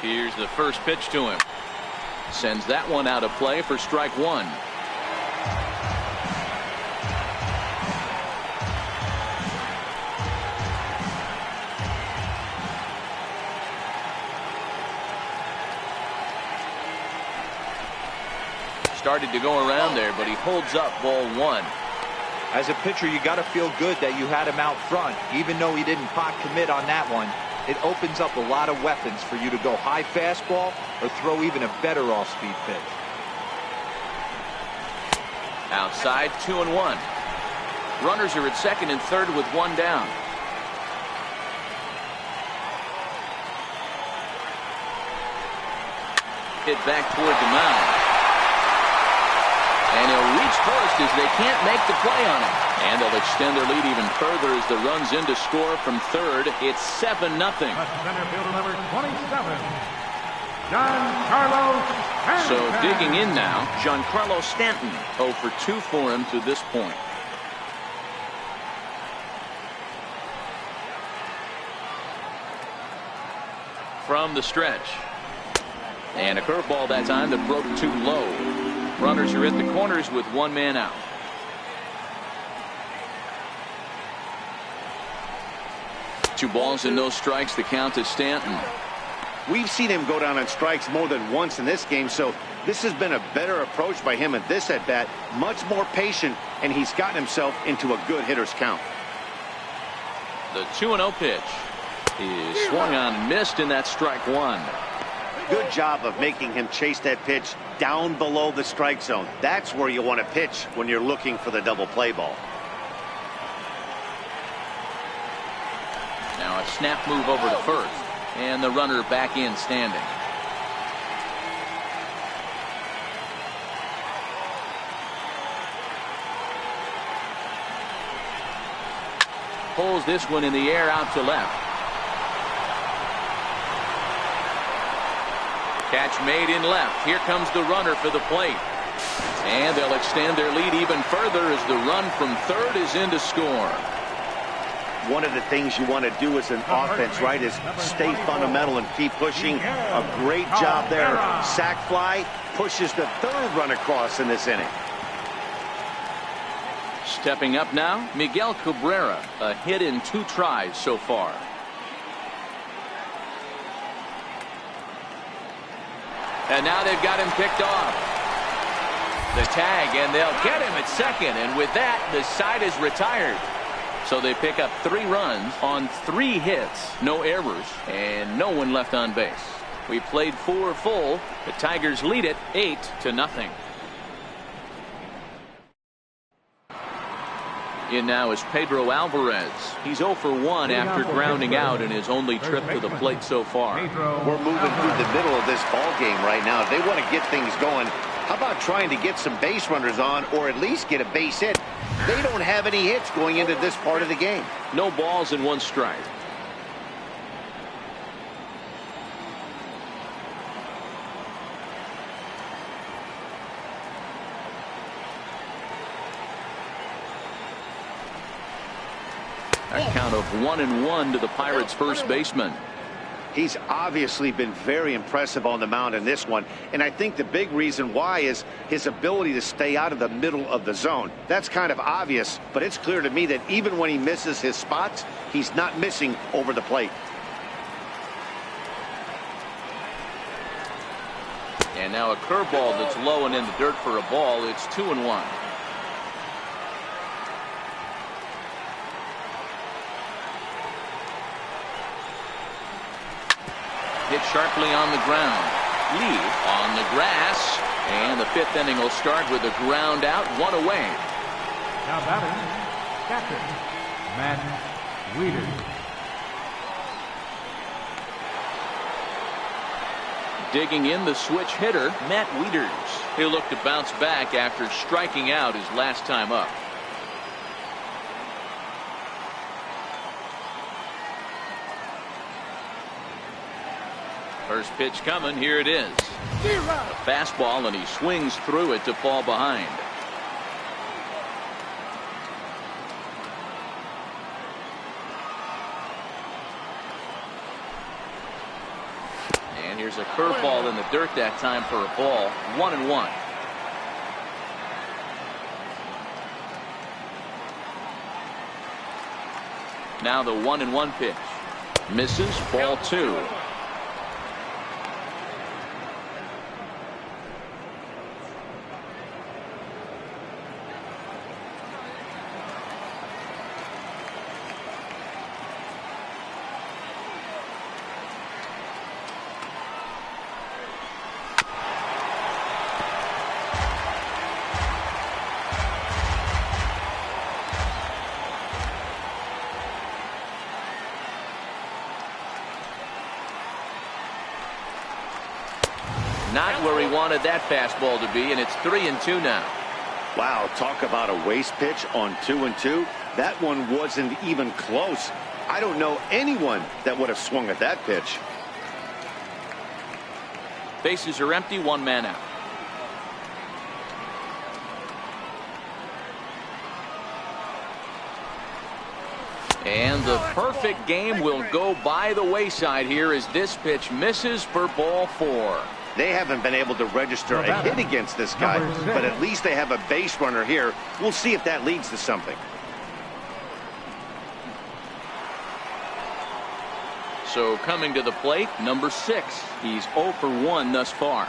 Here's the first pitch to him. Sends that one out of play for strike 1. Started to go around there, but he holds up ball 1. As a pitcher, you got to feel good that you had him out front, even though he didn't pot commit on that one. it opens up a lot of weapons for you to go high fastball or throw even a better off-speed pitch. Outside, 2-1. Runners are at second and third with one down. Hit back toward the mound. And he'll reach first as they can't make the play on him. And they'll extend their lead even further as the run's in to score from third. It's 7-0. Center fielder number 27, Giancarlo Stanton. So digging in now, Giancarlo Stanton. 0 for 2 for him to this point. From the stretch. And a curveball that time that broke too low. Runners are at the corners with one man out. Two balls and no strikes, the count to Stanton. We've seen him go down on strikes more than once in this game, so this has been a better approach by him at this at-bat. Much more patient, and he's gotten himself into a good hitter's count. The 2-0 pitch is swung on and missed, and that's strike one. Good job of making him chase that pitch down below the strike zone. That's where you want to pitch when you're looking for the double play ball. Now a snap move over to first, and the runner back in standing. Pulls this one in the air out to left. Catch made in left. Here comes the runner for the plate. And they'll extend their lead even further as the run from third is in to score. One of the things you want to do as an offense, right, is stay fundamental and keep pushing. A great job there. Sac fly pushes the third run across in this inning. Stepping up now, Miguel Cabrera. A hit in 2 tries so far. And now they've got him picked off. The tag, and they'll get him at second. And with that, the side is retired. So they pick up 3 runs on 3 hits. No errors, and no one left on base. We played 4 full. The Tigers lead it 8-0. In now is Pedro Alvarez. He's 0 for 1 after grounding out in his only trip to the plate so far. We're moving through the middle of this ball game right now. They want to get things going. How about trying to get some base runners on, or at least get a base hit? They don't have any hits going into this part of the game. No balls and 1 strike. A count of 1-1 to the Pirates' first baseman. He's obviously been very impressive on the mound in this one, and I think the big reason why is his ability to stay out of the middle of the zone. That's kind of obvious, but it's clear to me that even when he misses his spots, he's not missing over the plate. And now a curveball that's low and in the dirt for a ball. It's 2-1. Hit sharply on the ground. Lee on the grass. And the 5th inning will start with a ground out, 1 away. Now batting, catcher, Matt Wieters. Digging in, the switch hitter, Matt Wieters. He'll look to bounce back after striking out his last time up. First pitch coming. Here it is. A fastball, and he swings through it to fall behind. And here's a curveball in the dirt that time for a ball. 1-1. Now the 1-1 pitch. Misses. Ball 2. Not where he wanted that fastball to be, and it's 3-2 now. Wow, talk about a waste pitch on 2-2. That one wasn't even close. I don't know anyone that would have swung at that pitch. Bases are empty, one man out. And the perfect game will go by the wayside here as this pitch misses for ball 4. They haven't been able to register a hit against this guy, but at least they have a base runner here. We'll see if that leads to something. So coming to the plate, number 6. He's 0 for 1 thus far.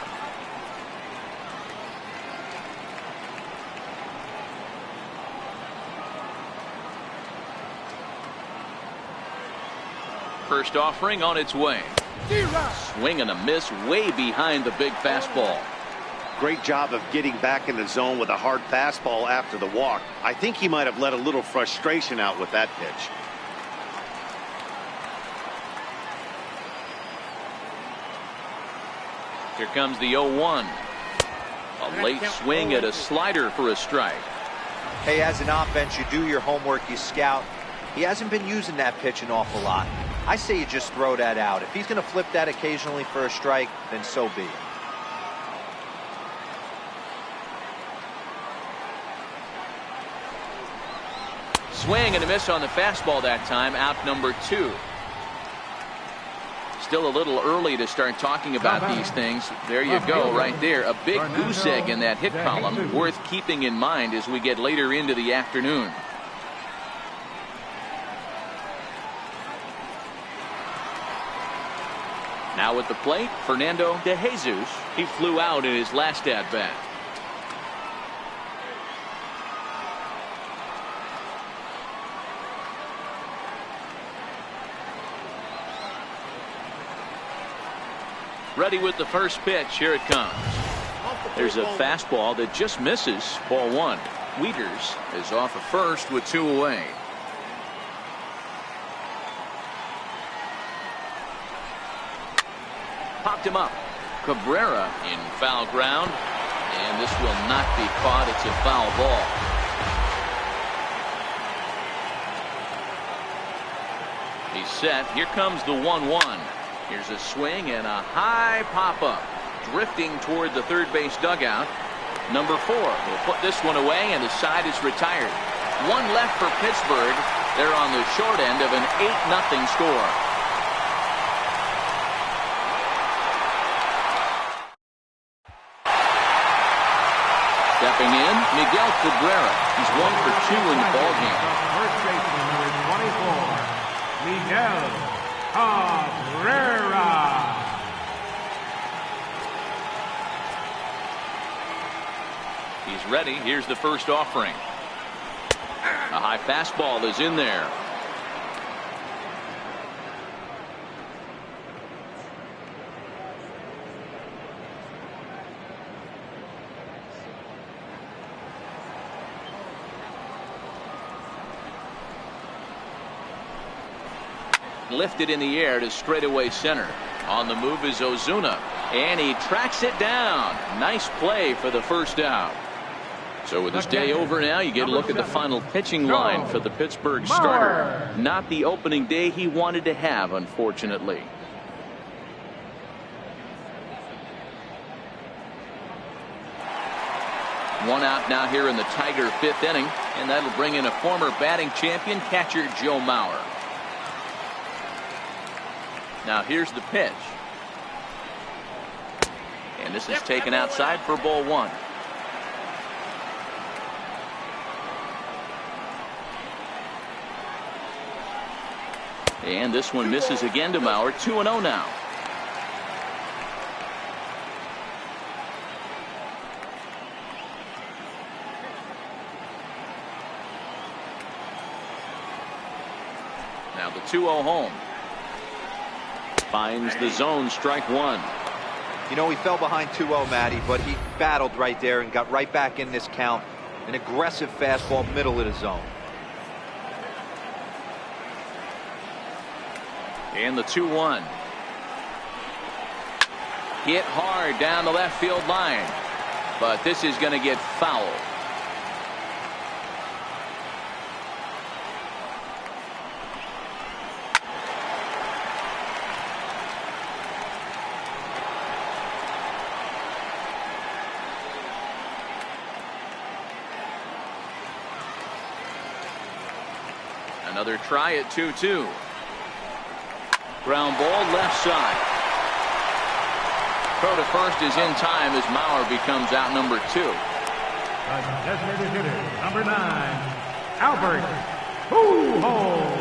First offering on its way. Swing and a miss way behind the big fastball. Great job of getting back in the zone with a hard fastball after the walk. I think he might have let a little frustration out with that pitch. Here comes the 0-1. A late swing at a slider for a strike. Hey, as an offense, you do your homework, you scout. He hasn't been using that pitch an awful lot. I say you just throw that out. If he's going to flip that occasionally for a strike, then so be it. Swing and a miss on the fastball that time. Out number 2. Still a little early to start talking about these things. There you go, right there. A big goose egg in that hit column, worth keeping in mind as we get later into the afternoon. Now at the plate, Fernando De Jesus. He flew out in his last at-bat. Ready with the first pitch. Here it comes. There's a fastball that just misses. Ball 1. Wieters is off at first with 2 away. Popped him up. Cabrera in foul ground, and this will not be caught. It's a foul ball. He's set. Here comes the 1-1. Here's a swing and a high pop-up. Drifting toward the third base dugout. Number 4 will put this one away, and the side is retired. 1 left for Pittsburgh. They're on the short end of an 8-0 score. Stepping in, Miguel Cabrera. He's 1 for 2 in the ballgame. First baseman, number 24, Miguel Cabrera. He's ready. Here's the first offering. A high fastball is in there. Lifted in the air to straightaway center. On the move is Ozuna, and he tracks it down. Nice play for the first out. So with this day over now, you get a look at the final pitching line for the Pittsburgh starter. Not the opening day he wanted to have, unfortunately. One out now here in the Tiger 5th inning, and that'll bring in a former batting champion, catcher Joe Mauer. Now here's the pitch. And this is taken outside for ball 1. And this one misses again to Mauer. 2-0 now. Now the 2-0 home. Finds the zone, strike 1. You know, he fell behind 2-0, Matty, but he battled right there and got right back in this count. An aggressive fastball, middle of the zone. And the 2-1. Hit hard down the left field line. But this is going to get fouled. Another try at 2-2. Ground ball left side. Throw to first is in time as Mauer becomes out number 2. Designated hitter, number 9, Albert Pujols.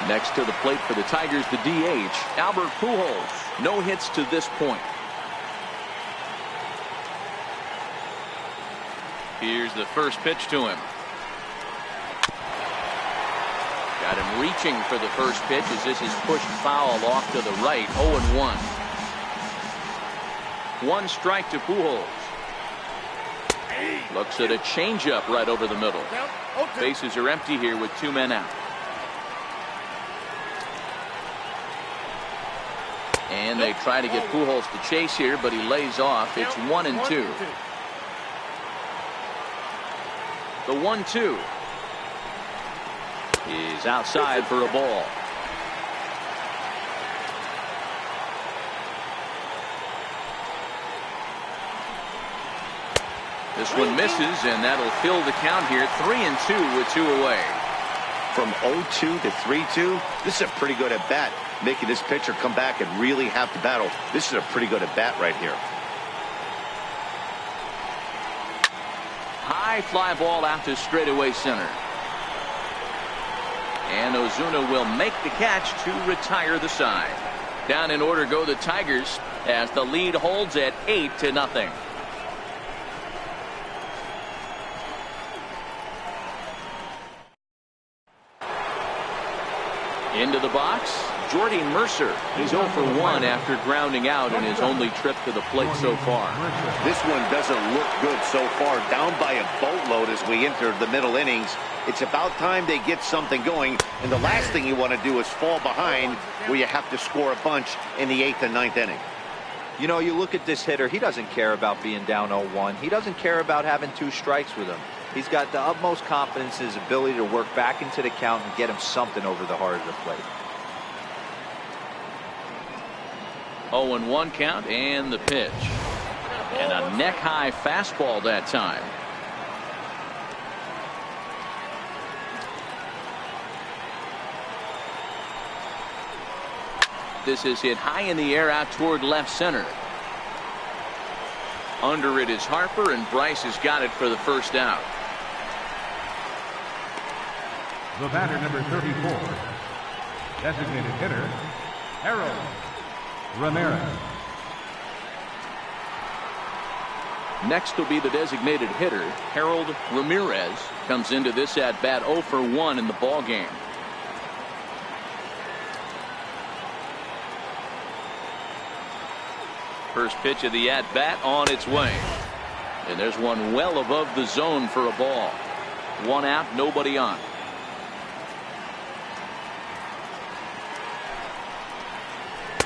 Next to the plate for the Tigers, the DH, Albert Pujols. No hits to this point. Here's the first pitch to him. Got him reaching for the first pitch as this is pushed foul off to the right. 0-1. One strike to Pujols. Looks at a changeup right over the middle. Bases are empty here with 2 men out. And they try to get Pujols to chase here, but he lays off. It's 1-2. The 1-2 is outside for a ball. This one misses, and that'll fill the count here. 3-2 with 2 away. From 0-2 to 3-2, this is a pretty good at bat, making this pitcher come back and really have to battle. This is a pretty good at bat right here. High fly ball out to straightaway center. And Ozuna will make the catch to retire the side. Down in order go the Tigers as the lead holds at 8-0. Into the box, Jordy Mercer. He's 0 for 1 after grounding out in his only trip to the plate so far. This one doesn't look good so far. Down by a boatload as we enter the middle innings. It's about time they get something going, and the last thing you want to do is fall behind where you have to score a bunch in the 8th and 9th inning. You know, you look at this hitter, he doesn't care about being down 0-1. He doesn't care about having 2 strikes with him. He's got the utmost confidence in his ability to work back into the count and get him something over the heart of the plate. 0-1 count and the pitch. And a neck-high fastball that time. This is hit high in the air out toward left center. Under it is Harper, and Bryce has got it for the first out. The batter, number 34, designated hitter, Harold Ramirez. Next will be the designated hitter, Harold Ramirez. Comes into this at bat 0 for 1 in the ball game. First pitch of the at-bat on its way. And there's one well above the zone for a ball. 1 out, nobody on.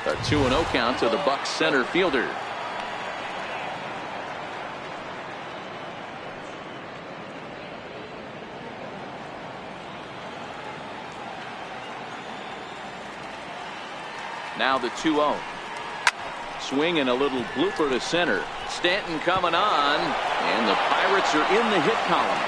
A 2-0 count to the Bucs center fielder. Now the 2-0. Swing and a little blooper to center. Stanton coming on, and the Pirates are in the hit column.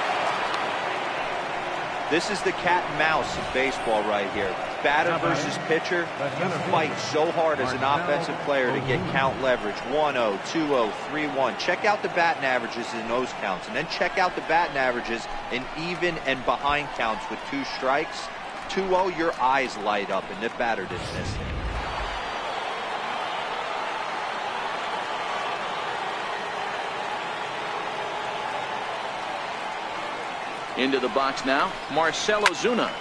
This is the cat and mouse of baseball right here. Batter versus pitcher. You fight so hard as an offensive player to get count leverage. 1-0, 2-0, 3-1. Check out the batting averages in those counts, and then check out the batting averages in even and behind counts with 2 strikes. 2-0, your eyes light up, and the batter didn't miss it. Into the box now, Marcell Ozuna.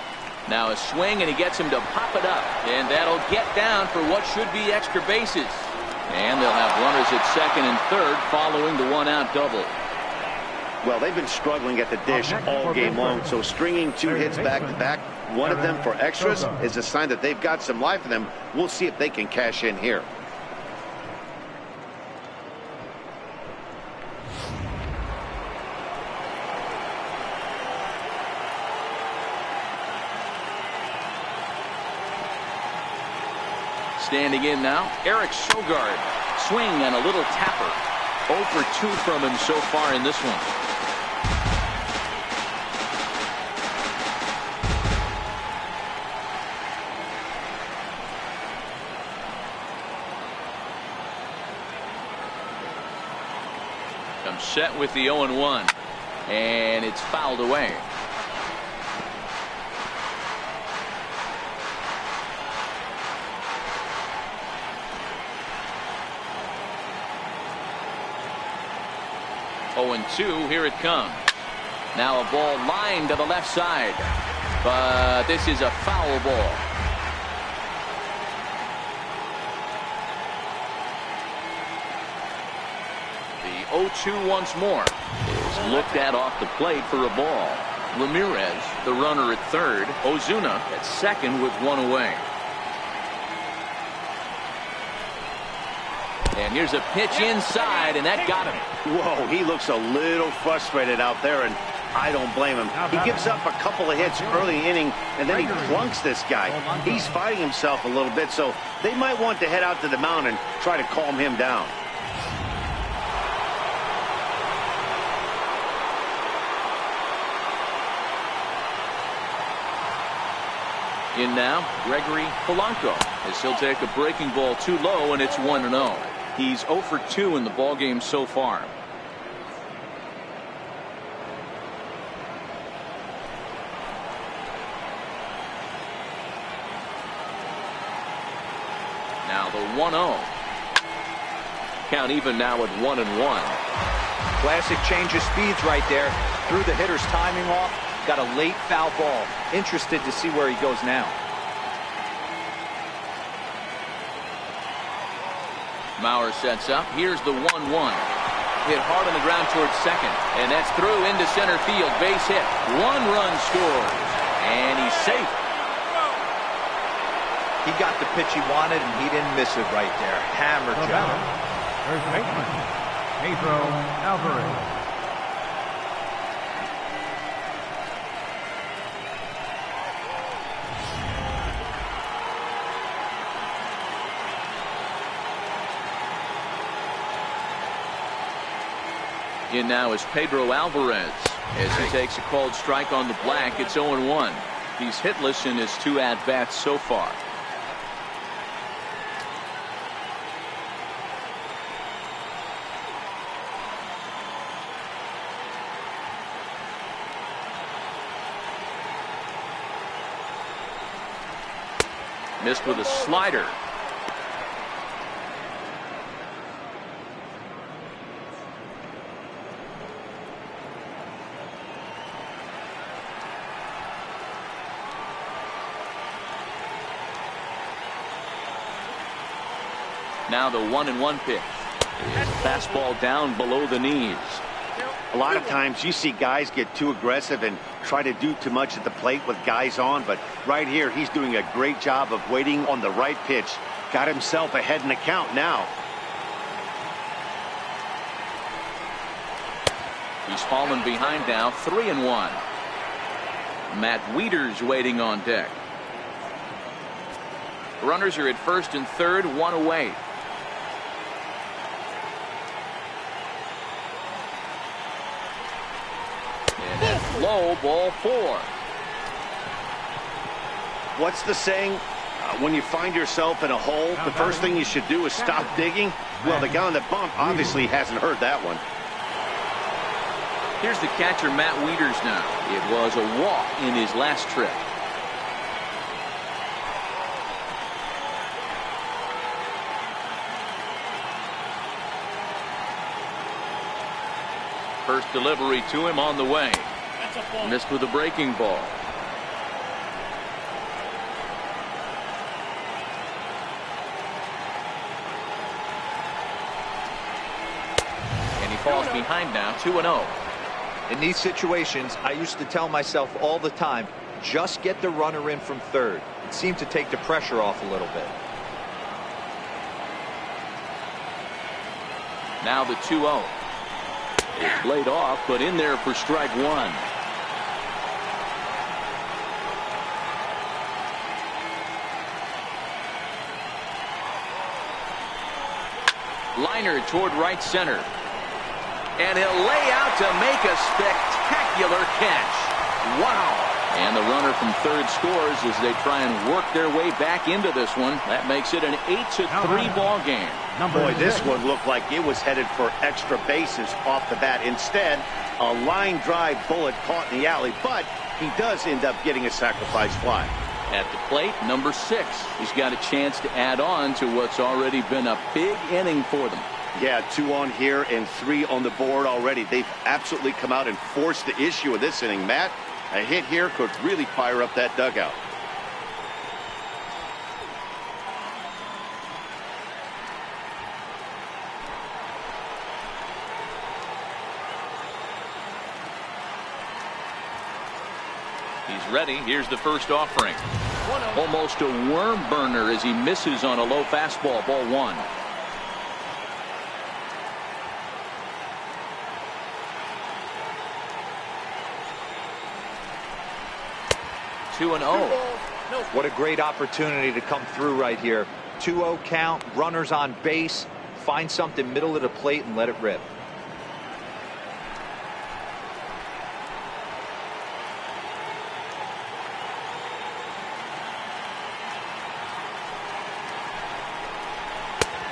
Now a swing, and he gets him to pop it up. And that'll get down for what should be extra bases. And they'll have runners at second and third following the 1-out double. Well, they've been struggling at the dish all game long, so stringing 2 hits back-to-back, one of them for extras, is a sign that they've got some life in them. We'll see if they can cash in here. Standing in now, Eric Sogard. Swing and a little tapper. 0 for 2 from him so far in this one. Comes set with the 0-1. And it's fouled away. And 2, here it comes. Now a ball lined to the left side, but this is a foul ball. The 0-2 once more is looked at off the plate for a ball. Ramirez, the runner at third. Ozuna at second with 1 away. And here's a pitch inside, and that got him. Whoa, he looks a little frustrated out there, and I don't blame him. He gives up a couple of hits early inning, and then he plunks this guy. He's fighting himself a little bit, so they might want to head out to the mound and try to calm him down. In now, Gregory Polanco, as he'll take a breaking ball too low, and it's 1-0. He's 0 for 2 in the ballgame so far. Now the 1-0. Count even now at 1-1. Classic change of speeds right there. Threw the hitter's timing off. Got a late foul ball. Interested to see where he goes now. Mauer sets up. Here's the 1-1. Hit hard on the ground towards second. And that's through into center field. Base hit. 1 run scores. And he's safe. He got the pitch he wanted, and he didn't miss it right there. Hammer job. First baseman, Pedro Alvarez. In now is Pedro Alvarez as he takes a called strike on the black. It's 0-1. He's hitless in his 2 at-bats so far. Missed with a slider. Now the 1-1 pitch. Fastball down below the knees. A lot of times you see guys get too aggressive and try to do too much at the plate with guys on, but right here he's doing a great job of waiting on the right pitch. Got himself ahead in the count now. He's fallen behind now, 3-1. Matt Wieters waiting on deck. Runners are at first and third, 1 away. And that's low, ball 4. What's the saying? When you find yourself in a hole, the first thing you should do is stop digging. Well, the guy on the bump obviously hasn't heard that one. Here's the catcher, Matt Wieters now. It was a walk in his last trip. First delivery to him on the way. Missed with a breaking ball. And he falls behind now, 2-0. In these situations, I used to tell myself all the time, just get the runner in from third. It seemed to take the pressure off a little bit. Now the 2-0. It's played off, but in there for strike one. Liner toward right center. And he'll lay out to make a spectacular catch. Wow. And the runner from third scores as they try and work their way back into this one. That makes it an 8-3 ball game. Boy, this one looked like it was headed for extra bases off the bat. Instead, a line drive bullet caught in the alley, but he does end up getting a sacrifice fly. At the plate, number 6. He's got a chance to add on to what's already been a big inning for them. Yeah, 2 on here and 3 on the board already. They've absolutely come out and forced the issue of this inning, Matt. A hit here could really fire up that dugout. He's ready. Here's the first offering. Almost a worm burner as he misses on a low fastball. Ball 1. Two and 0. What a great opportunity to come through right here. 2-0 count, runners on base. Find something middle of the plate and let it rip.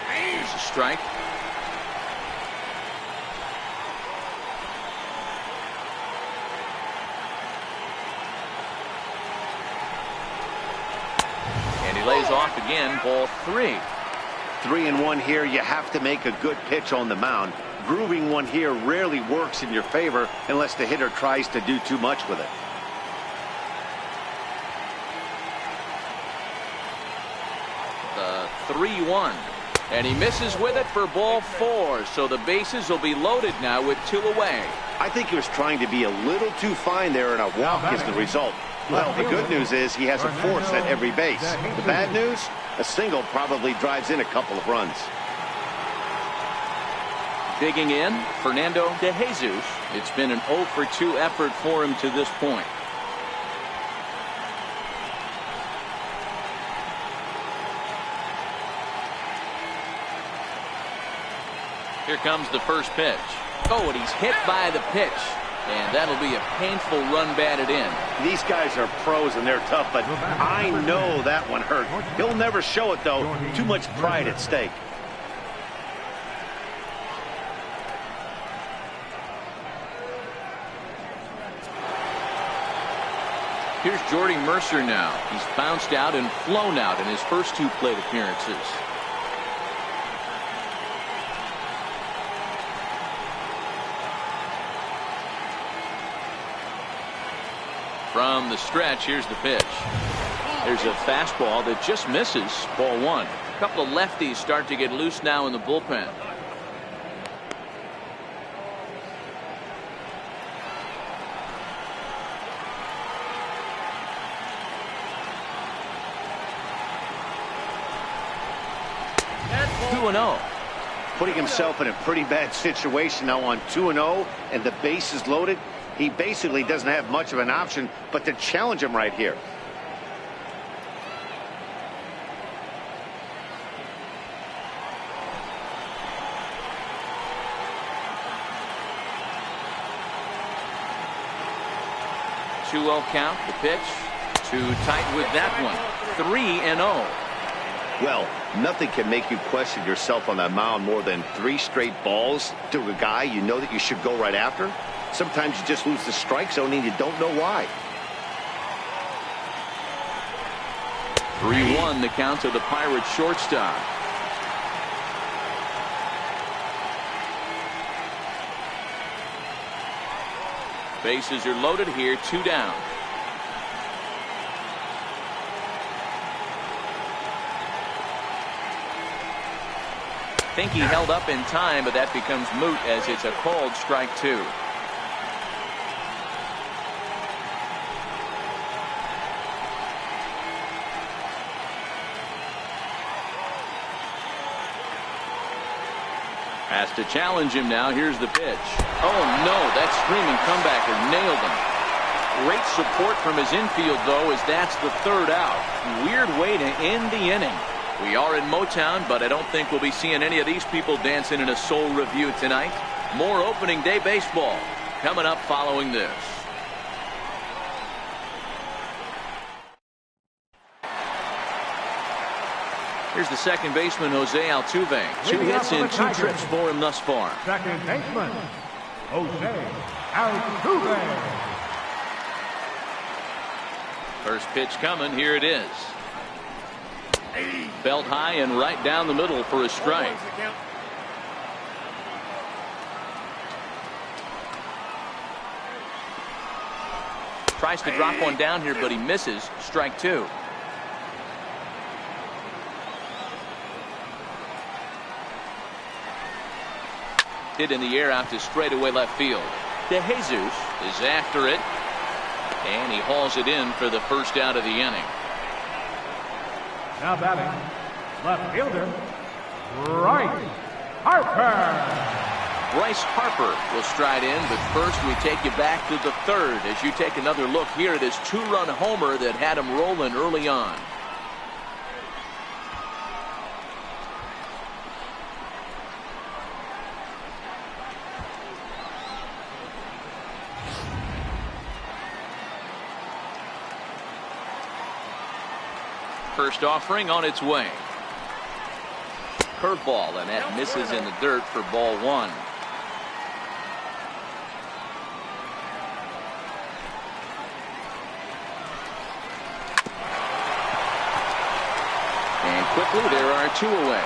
Here's a strike. Lays off again. Ball 3. 3-1 here. You have to make a good pitch on the mound. Grooving one here rarely works in your favor unless the hitter tries to do too much with it. The 3-1. And he misses with it for ball 4. So the bases will be loaded now with 2 away. I think he was trying to be a little too fine there, and a walk is the result. Well, the good news is he has a force at every base. The bad news? A single probably drives in a couple of runs. Digging in, Fernando de Jesus. It's been an 0 for 2 effort for him to this point. Here comes the first pitch. Oh, and he's hit by the pitch. And that'll be a painful run batted in. These guys are pros and they're tough, but I know that one hurt. He'll never show it, though. Too much pride at stake. Here's Jordy Mercer now. He's bounced out and flown out in his first 2 plate appearances. From the stretch, here's the pitch. There's a fastball that just misses. Ball 1. A couple of lefties start to get loose now in the bullpen. That's 2-0. Putting himself in a pretty bad situation now on 2-0 and the base is loaded. He basically doesn't have much of an option but to challenge him right here. Count, the pitch. Too tight with that one. 3-0. Well, nothing can make you question yourself on that mound more than 3 straight balls to a guy you know that you should go right after. Sometimes you just lose the strike zone and you don't know why. 3-1 the count to the Pirates shortstop. Bases are loaded here, 2 down. I think he held up in time, but that becomes moot as it's a called strike 2. Has to challenge him now. Here's the pitch. Oh, no, that screaming comebacker nailed him. Great support from his infield, though, as that's the third out. Weird way to end the inning. We are in Motown, but I don't think we'll be seeing any of these people dancing in a soul review tonight. More opening day baseball coming up following this. Here's the second baseman, Jose Altuve. 2 hits and 2 trips for him thus far. Second baseman, Jose Altuve. First pitch coming. Here it is. Belt high and right down the middle for a strike. Tries to drop one down here, but he misses. Strike 2. Hit in the air out to straightaway left field. De Jesus is after it, and he hauls it in for the first out of the inning. Now batting, left fielder, Bryce Harper. Bryce Harper will stride in, but first we take you back to the third as you take another look here at his 2-run homer that had him rolling early on. First offering on its way. Curveball, and that misses in the dirt for ball 1. And quickly there are 2 away.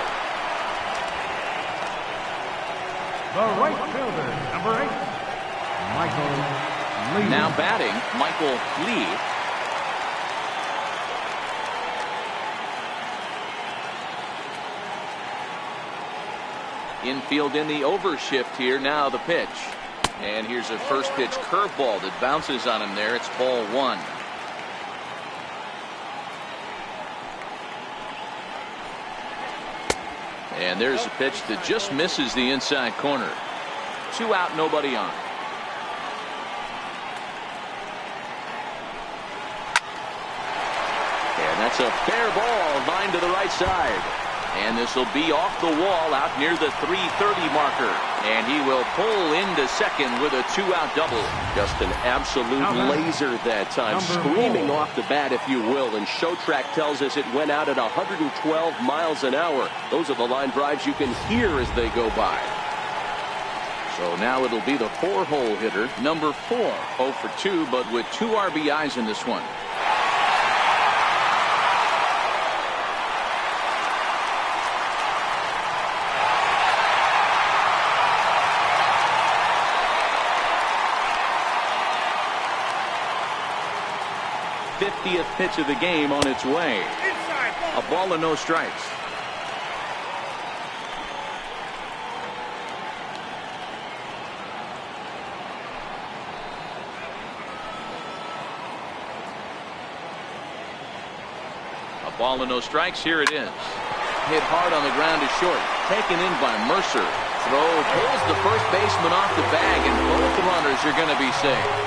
The right fielder, number 8, Michael Lee. Now batting, Michael Lee. Infield in the overshift here. Now the pitch. And here's a first pitch curveball that bounces on him there. It's ball 1. And there's a pitch that just misses the inside corner. 2 out, nobody on. And that's a fair ball, line to the right side. And this will be off the wall out near the 330 marker. And he will pull into second with a 2-out double. Just an absolute laser that time. Screaming off the bat, if you will. And Showtrack tells us it went out at 112 miles an hour. Those are the line drives you can hear as they go by. So now it'll be the 4-hole hitter, number 4. 0 for 2, but with 2 RBIs in this one. th pitch of the game on its way. A ball and no strikes. A ball and no strikes. Here it is. Hit hard on the ground to short. Taken in by Mercer. Throw pulls the first baseman off the bag, and both runners are going to be safe.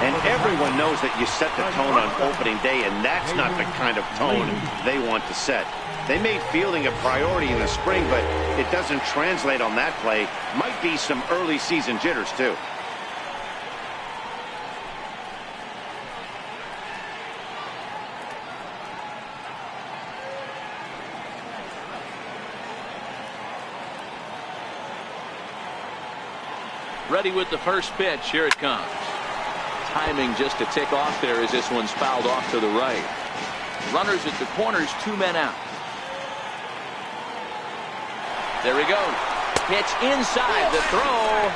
And everyone knows that you set the tone on opening day, and that's not the kind of tone they want to set. They made fielding a priority in the spring, but it doesn't translate on that play. Might be some early season jitters, too. Ready with the first pitch. Here it comes. Timing just a tick off there as this one's fouled off to the right. Runners at the corners, 2 men out. There we go. Pitch inside. The throw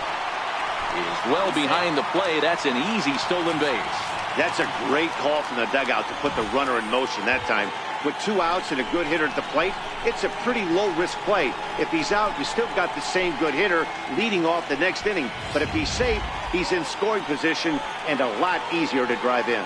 is well behind the play. That's an easy stolen base. That's a great call from the dugout to put the runner in motion that time. With 2 outs and a good hitter at the plate, it's a pretty low-risk play. If he's out, you still got the same good hitter leading off the next inning. But if he's safe, he's in scoring position and a lot easier to drive in.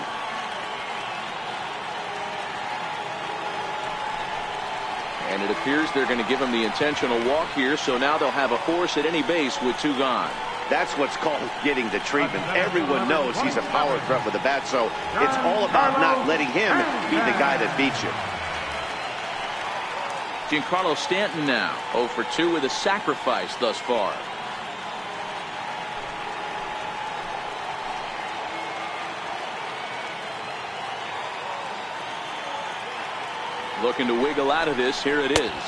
And it appears they're going to give him the intentional walk here, so now they'll have a force at any base with 2 gone. That's what's called getting the treatment. Everyone knows he's a power threat with the bat, so it's all about not letting him be the guy that beats you. Giancarlo Stanton now 0 for 2 with a sacrifice thus far. Looking to wiggle out of this. Here it is.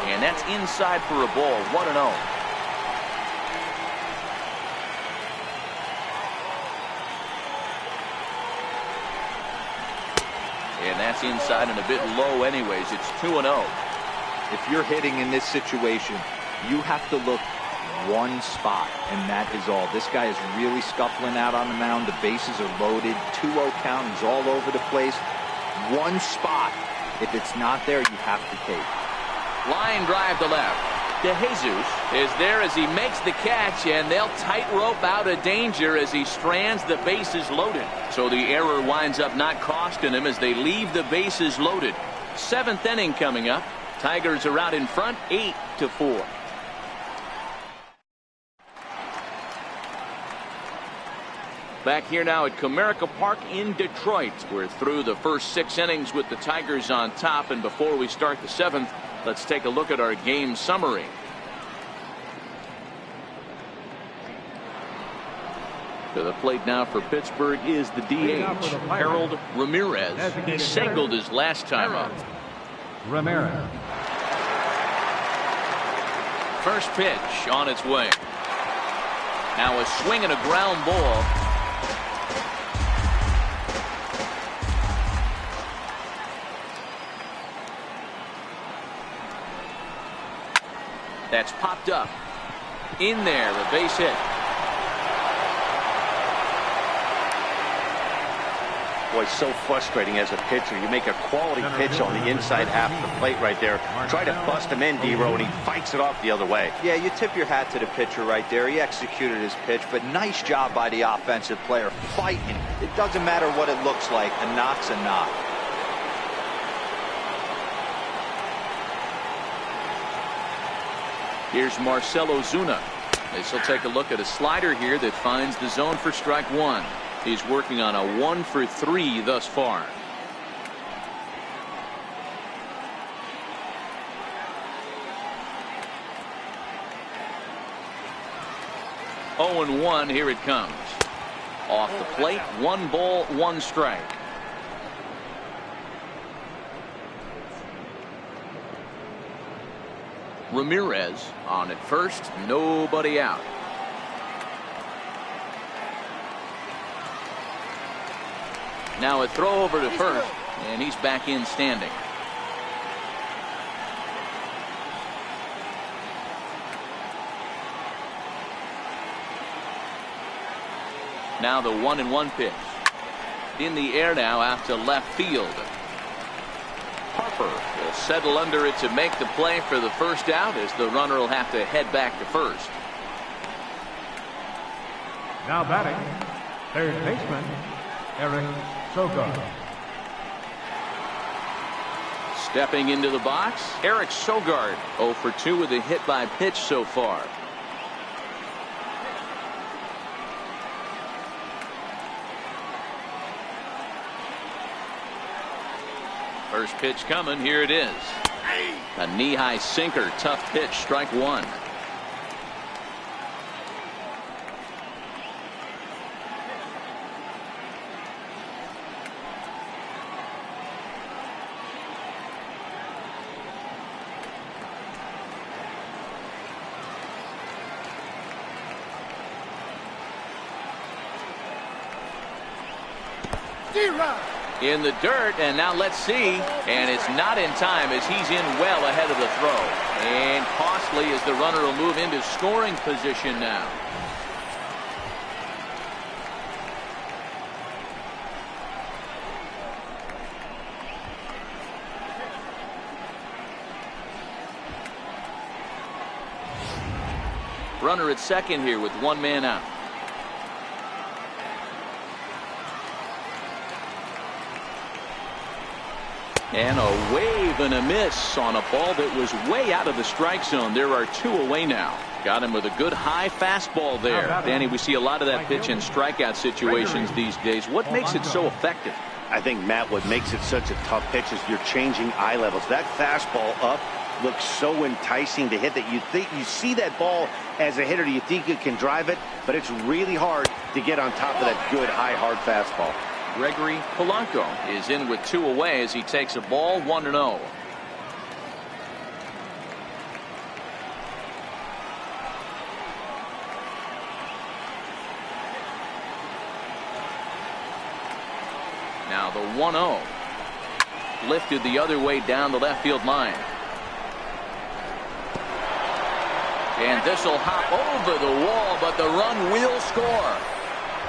And that's inside for a ball. 1-0. And that's inside and a bit low anyways. It's 2-0. If you're hitting in this situation, you have to look one spot, and that is all. This guy is really scuffling out on the mound. The bases are loaded. 2-0 count. He's all over the place. One spot. If it's not there, you have to take. Line drive to left. De Jesus is there as he makes the catch, and they'll tightrope out of danger as he strands the bases loaded. So the error winds up not costing him as they leave the bases loaded. 7th inning coming up. Tigers are out in front 8-4. Back here now at Comerica Park in Detroit. We're through the first 6 innings with the Tigers on top, and before we start the 7th, let's take a look at our game summary. To the plate now for Pittsburgh is the DH, Harold Ramirez. He singled his last time up. Ramirez. First pitch on its way. Now a swing and a ground ball. That's popped up. In there, a base hit. Boy, so frustrating as a pitcher. You make a quality pitch on the inside half of the plate right there. Try to bust him in, D-Row, and he fights it off the other way. Yeah, you tip your hat to the pitcher right there. He executed his pitch, but nice job by the offensive player fighting. It doesn't matter what it looks like. A knock's a knock. Here's Marcell Ozuna. This will take a look at a slider here that finds the zone for strike 1. He's working on a 1 for 3 thus far. Oh and 1. Here it comes. Off the plate. 1 ball, 1 strike. Ramirez on at first, nobody out. Now a throw over to first, and he's back in standing. Now the 1-1 pitch. In the air now out to left field. Harper will settle under it to make the play for the first out, as the runner will have to head back to first. Now batting, third baseman, Eric Sogard. Stepping into the box, Eric Sogard, 0 for 2 with a hit by pitch so far. First pitch coming. Here it is. A knee-high sinker. Tough pitch. Strike 1. In the dirt, and now let's see, and it's not in time as he's in well ahead of the throw, and costly as the runner will move into scoring position now. Runner at second here with 1 man out. And a wave and a miss on a ball that was way out of the strike zone. There are 2 away now. Got him with a good high fastball there. Danny, we see a lot of that pitch in strikeout situations these days. What makes it so effective? I think, Matt, what makes it such a tough pitch is you're changing eye levels. That fastball up looks so enticing to hit that you see that ball as a hitter, you think you can drive it, but it's really hard to get on top of that good high hard fastball. Gregory Polanco is in with 2 away as he takes a ball 1-0. Now the 1-0 lifted the other way down the left field line. And this will hop over the wall, but the run will score.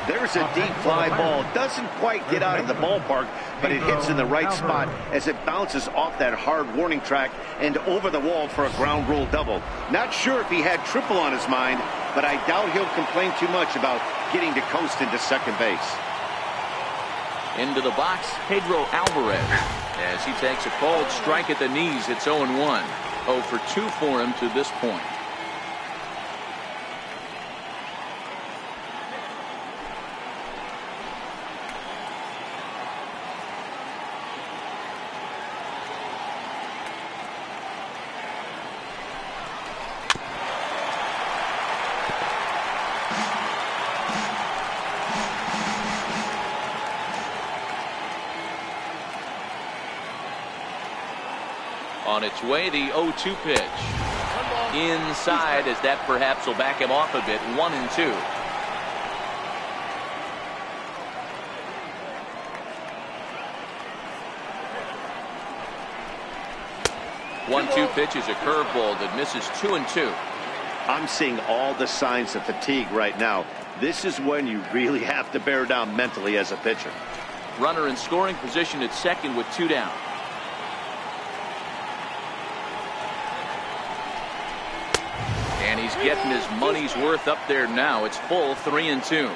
There's a deep fly ball. Doesn't quite get out of the ballpark, but it hits in the right spot as it bounces off that hard warning track and over the wall for a ground rule double. Not sure if he had triple on his mind, but I doubt he'll complain too much about getting to coast into second base. Into the box, Pedro Alvarez, as he takes a cold strike at the knees. It's 0-1. 0 for 2 for him to this point. On its way, the 0-2 pitch. Inside, as that perhaps will back him off a bit. 1-2. One-two pitch is a curveball that misses 2-2. I'm seeing all the signs of fatigue right now. This is when you really have to bear down mentally as a pitcher. Runner in scoring position at second with 2 down. And he's getting his money's worth up there now. It's full 3-2.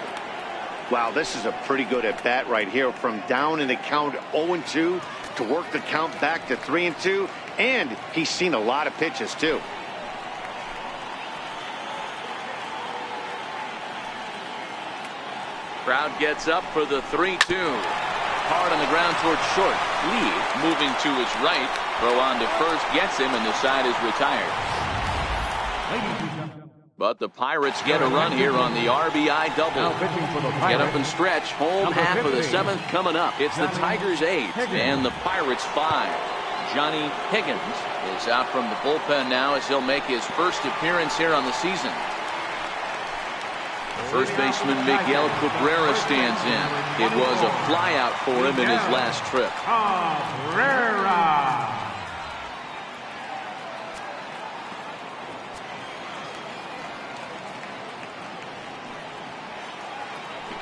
Wow, this is a pretty good at bat right here. From down in the count 0-2 to work the count back to 3-2. And he's seen a lot of pitches too. Crowd gets up for the 3-2. Hard on the ground towards short. Lee moving to his right. Throw on to first gets him, and the side is retired. But the Pirates get a run here on the RBI double. Get up and stretch. Home half of the 7th coming up. It's the Tigers 8 and the Pirates 5. Johnny Higgins is out from the bullpen now as he'll make his first appearance here on the season. First baseman Miguel Cabrera stands in. It was a flyout for him in his last trip. Cabrera.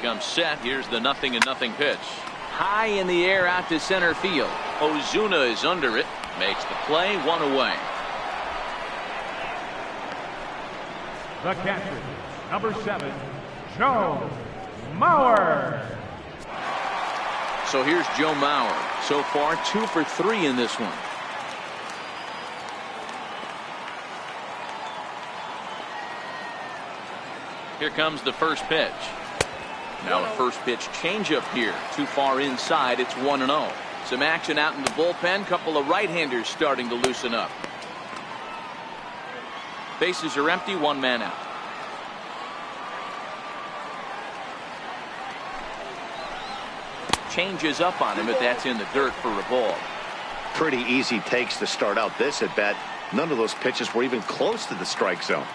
Comes set. Here's the 0-0 pitch. High in the air out to center field. Ozuna is under it. Makes the play. 1 away. The catcher, number 7, Joe Mauer. So here's Joe Mauer. So far 2 for 3 in this one. Here comes the first pitch. Now a first pitch changeup here. Too far inside. It's 1-0. Some action out in the bullpen. Couple of right-handers starting to loosen up. Bases are empty. 1 man out. Changes up on him, but that's in the dirt for a ball. Pretty easy takes to start out this at bat. None of those pitches were even close to the strike zone.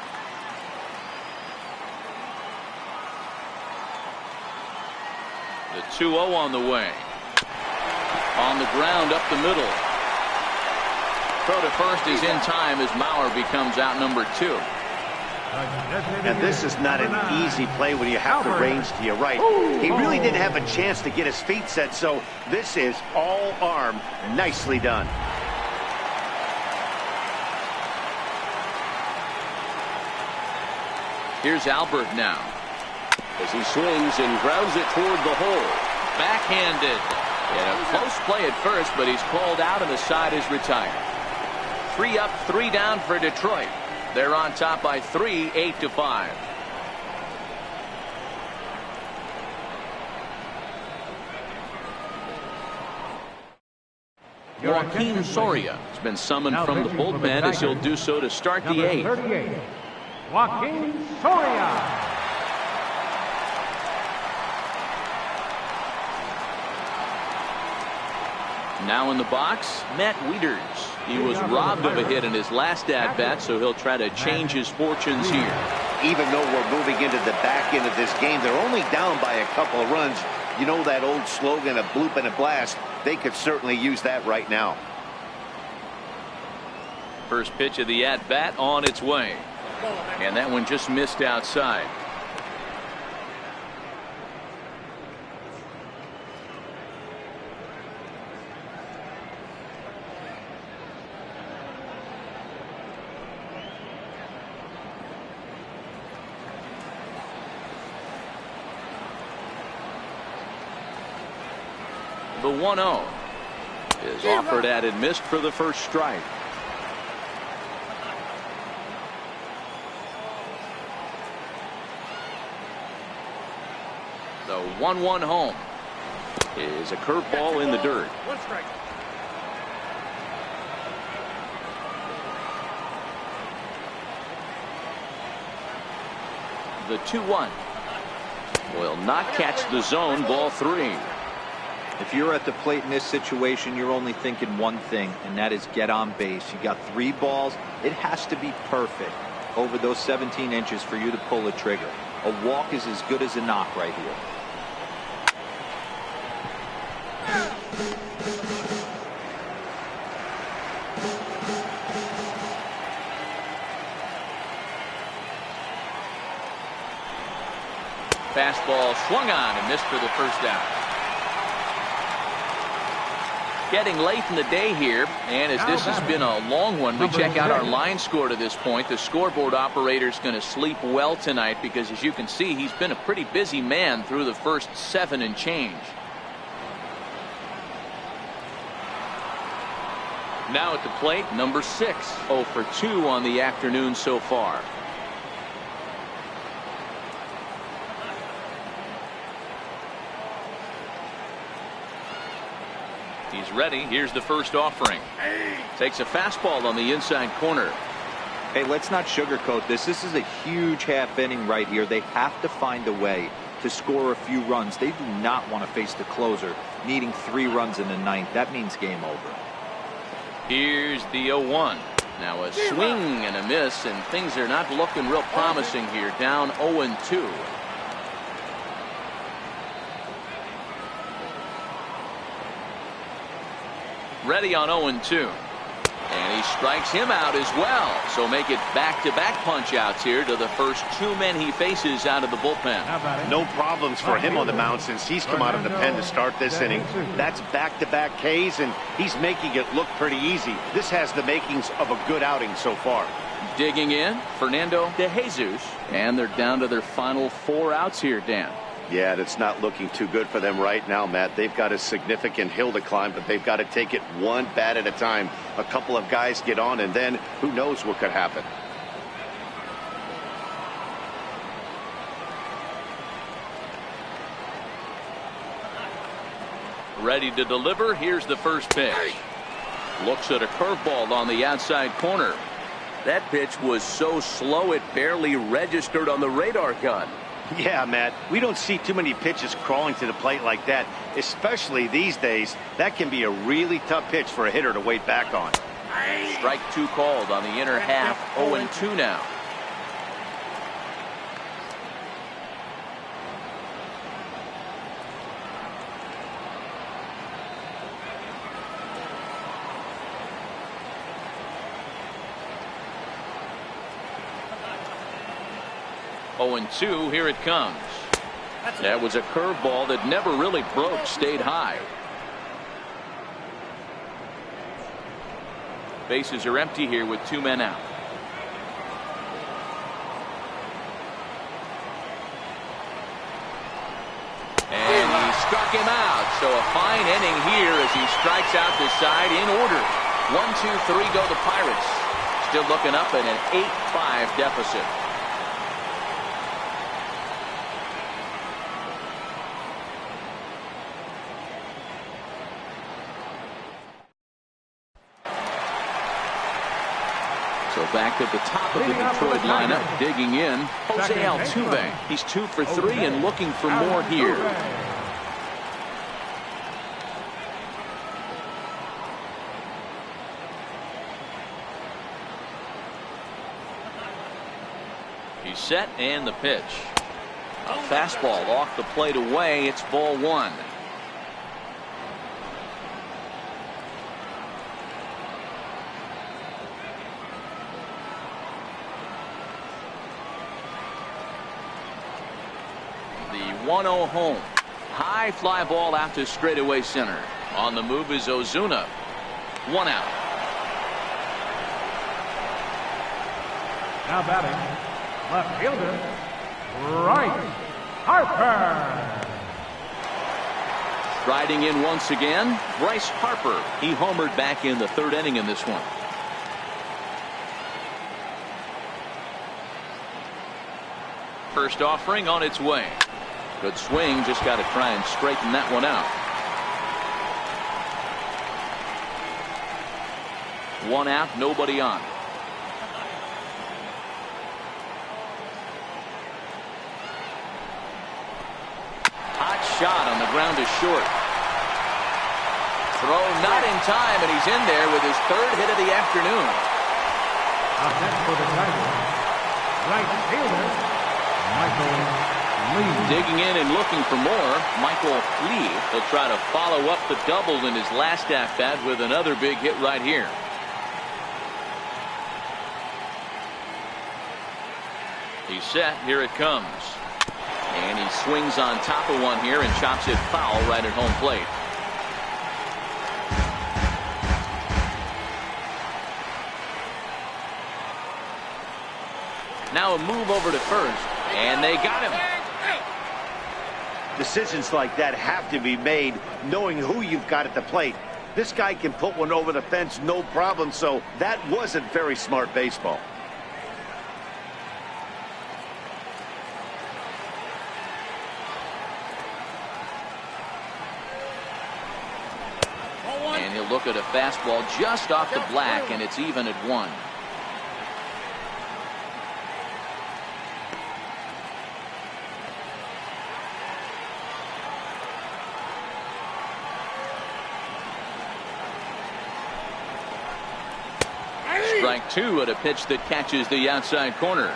The 2-0 on the way. On the ground up the middle. Throw to first is in time as Mauer becomes out number 2. And this is not an easy play when you have the range to your right. He really didn't have a chance to get his feet set, so this is all arm. Nicely done. Here's Albert now. As he swings and grounds it toward the hole. Backhanded. And a close play at first, but he's called out and the side is retired. 3 up, 3 down for Detroit. They're on top by 3, 8-5. Joaquin Soria has been summoned from the bullpen as he'll do so to start the 8th. Joaquin Soria. Now in the box, Matt Wieters. He was robbed of a hit in his last at-bat, so he'll try to change his fortunes here. Even though we're moving into the back end of this game, they're only down by a couple of runs. You know that old slogan, a bloop and a blast. They could certainly use that right now. First pitch of the at-bat on its way. And that one just missed outside. The 1-0 is offered at and missed for the first strike. The 1-1 home is a curveball in the dirt. 1 strike. The 2-1 will not catch the zone. Ball 3. If you're at the plate in this situation, you're only thinking one thing, and that is get on base. You got 3 balls. It has to be perfect over those 17 inches for you to pull the trigger. A walk is as good as a knock right here. Fastball swung on and missed for the first down. Getting late in the day here, and as this has been a long one, we check out our line score to this point. The scoreboard operator's going to sleep well tonight because, as you can see, he's been a pretty busy man through the first 7 and change. Now at the plate, number 6, 0 for 2 on the afternoon so far. He's ready. Here's the first offering. Takes a fastball on the inside corner. Hey, let's not sugarcoat this. This is a huge half inning right here. They have to find a way to score a few runs. They do not want to face the closer needing 3 runs in the 9th. That means game over. Here's the 0-1. Now a swing and a miss, and things are not looking real promising here. Down 0-2. Ready on 0-2. And he strikes him out as well. So make it back-to-back punch-outs here to the first 2 men he faces out of the bullpen. No problems for him on the mound since he's come out of the pen to start this inning. That's back-to-back Ks, and he's making it look pretty easy. This has the makings of a good outing so far. Digging in, Fernando De Jesus. And they're down to their final 4 outs here, Dan. Yeah, that's not looking too good for them right now, Matt. They've got a significant hill to climb, but they've got to take it one bat at a time. A couple of guys get on, and then who knows what could happen. Ready to deliver. Here's the first pitch. Looks at a curveball on the outside corner. That pitch was so slow it barely registered on the radar gun. Yeah, Matt, we don't see too many pitches crawling to the plate like that, especially these days. That can be a really tough pitch for a hitter to wait back on. Strike 2 called on the inner half. 0-2 now. And 2, here it comes. That was a curveball that never really broke, stayed high. Bases are empty here with 2 men out. And he struck him out. So a fine inning here as he strikes out the side in order. 1-2-3 go the Pirates. Still looking up at an 8-5 deficit. So back at the top of the Detroit lineup, digging in, Jose Altuve. He's 2 for 3 and looking for more here. He's set and the pitch. A fastball off the plate away. It's ball 1. The 1-0 home. High fly ball out to straightaway center. On the move is Ozuna. 1 out. Now batting, left fielder, Bryce Harper. Striding in once again, Bryce Harper. He homered back in the 3rd inning in this one. First offering on its way. Good swing, just got to try and straighten that one out. 1 out, nobody on. Hot shot on the ground is short. Throw not in time, and he's in there with his 3rd hit of the afternoon. Up next for the Tigers, right fielder, Michael Lee. Digging in and looking for more, Michael Lee will try to follow up the double in his last at-bat with another big hit right here. He's set. Here it comes. And he swings on top of one here and chops it foul right at home plate. Now a move over to first, and they got him. Decisions like that have to be made knowing who you've got at the plate. This guy can put one over the fence no problem, so that wasn't very smart baseball. And he'll look at a fastball just off the black, and it's even at 1. Strike 2 at a pitch that catches the outside corner.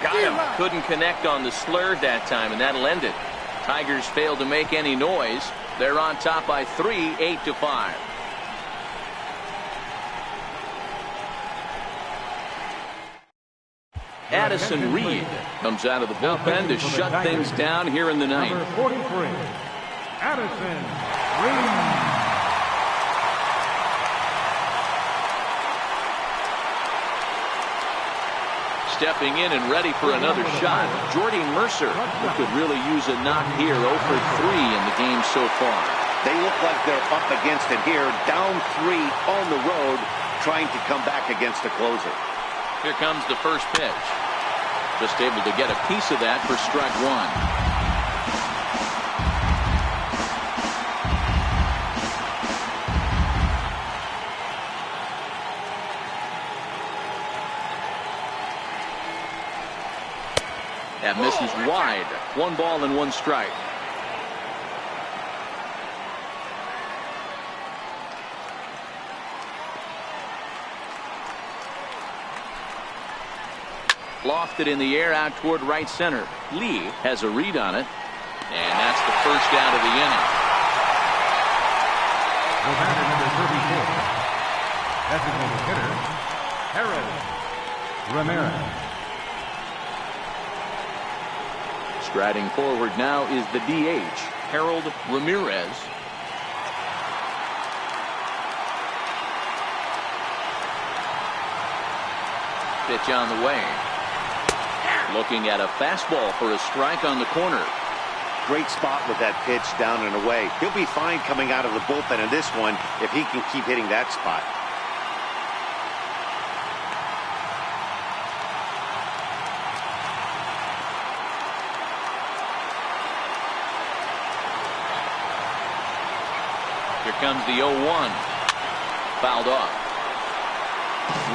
Got him. Couldn't connect on the slur that time, and that'll end it. Tigers failed to make any noise. They're on top by 3, 8-5. Addison Reed comes out of the bullpen to shut things down here in the ninth. Number 43, Addison Reed. Stepping in and ready for another shot, Jordy Mercer, who could really use a knock here. 0 for 3 in the game so far. They look like they're up against it here, down 3 on the road, trying to come back against a closer. Here comes the first pitch. Just able to get a piece of that for strike 1. That misses wide. 1 ball and 1 strike. Lofted in the air out toward right center. Lee has a read on it. And that's the first out of the inning. The batter, number 34, designated hitter, Harold Ramirez. Striding forward now is the DH, Harold Ramirez. Pitch on the way. Looking at a fastball for a strike on the corner. Great spot with that pitch down and away. He'll be fine coming out of the bullpen in this one if he can keep hitting that spot. Here comes the 0-1. Fouled off.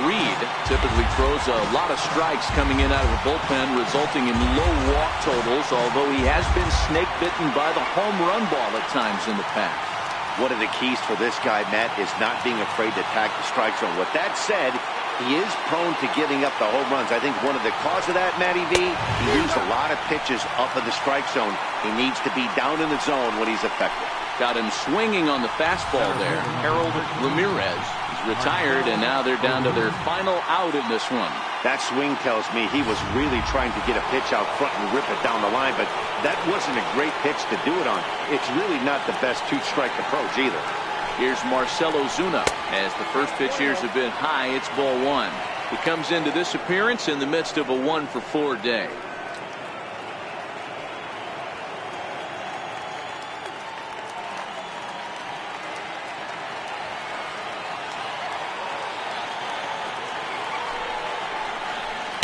Reed typically throws a lot of strikes coming in out of the bullpen, resulting in low walk totals, although he has been snake-bitten by the home run ball at times in the past. One of the keys for this guy, Matt, is not being afraid to attack the strike zone. With that said, he is prone to giving up the home runs. I think one of the cause of that, Matty V, he used a lot of pitches up in the strike zone. He needs to be down in the zone when he's effective. Got him swinging on the fastball there. Harold Ramirez is retired, and now they're down to their final out in this one. That swing tells me he was really trying to get a pitch out front and rip it down the line, but that wasn't a great pitch to do it on. It's really not the best two-strike approach either. Here's Marcell Ozuna. As the first pitch here is a bit high, it's ball one. He comes into this appearance in the midst of a 1-for-4 day.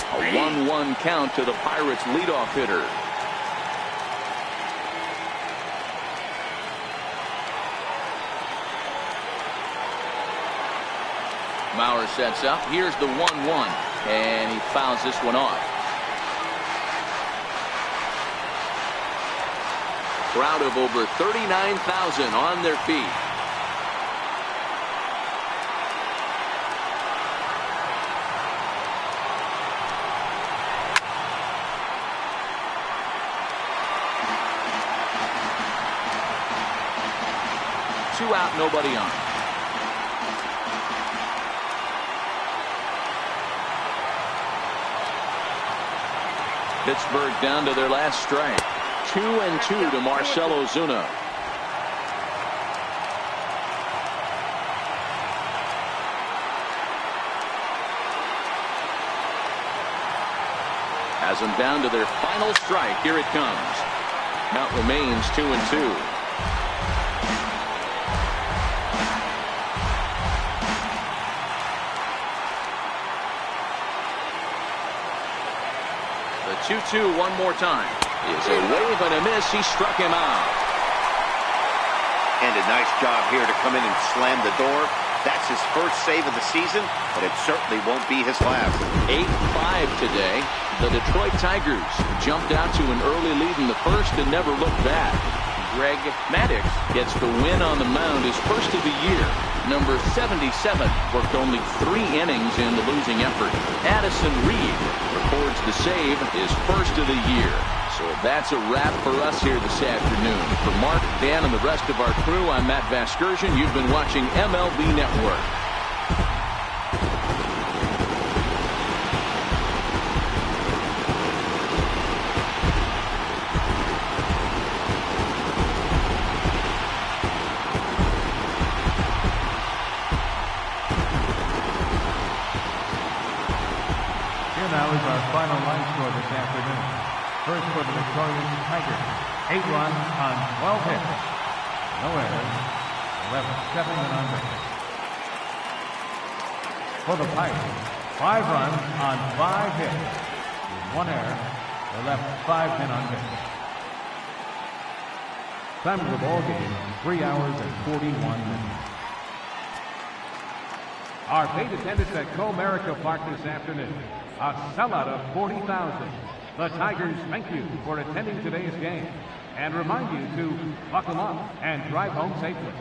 A 1-1 count to the Pirates' leadoff hitter. Mauer sets up. Here's the 1-1, and he fouls this one off. Crowd of over 39,000 on their feet. Two out, nobody on. Pittsburgh down to their last strike. 2-2 to Marcell Ozuna. Has them down to their final strike. Here it comes. Count remains 2-2. The 2-2 one more time. It's a wave and a miss. He struck him out. And a nice job here to come in and slam the door. That's his first save of the season, but it certainly won't be his last. 8-5 today. The Detroit Tigers jumped out to an early lead in the first and never looked back. Greg Maddux gets the win on the mound, his first of the year. Number 77 worked only 3 innings in the losing effort. Addison Reed records the save, his first of the year. So that's a wrap for us here this afternoon. For Mark, Dan, and the rest of our crew, I'm Matt Vasgersian. You've been watching MLB Network. Now is our final line score this afternoon. First for the Victorian Tigers, 8 runs on 12 hits. No errors, left 7 men on base. For the Pirates, 5 runs on 5 hits. With 1 error, they left 5 men on base. Time of the ball game, 3 hours and 41 minutes. Our paid attendance at Comerica Park this afternoon. A sellout of 40,000. The Tigers thank you for attending today's game and remind you to buckle up and drive home safely.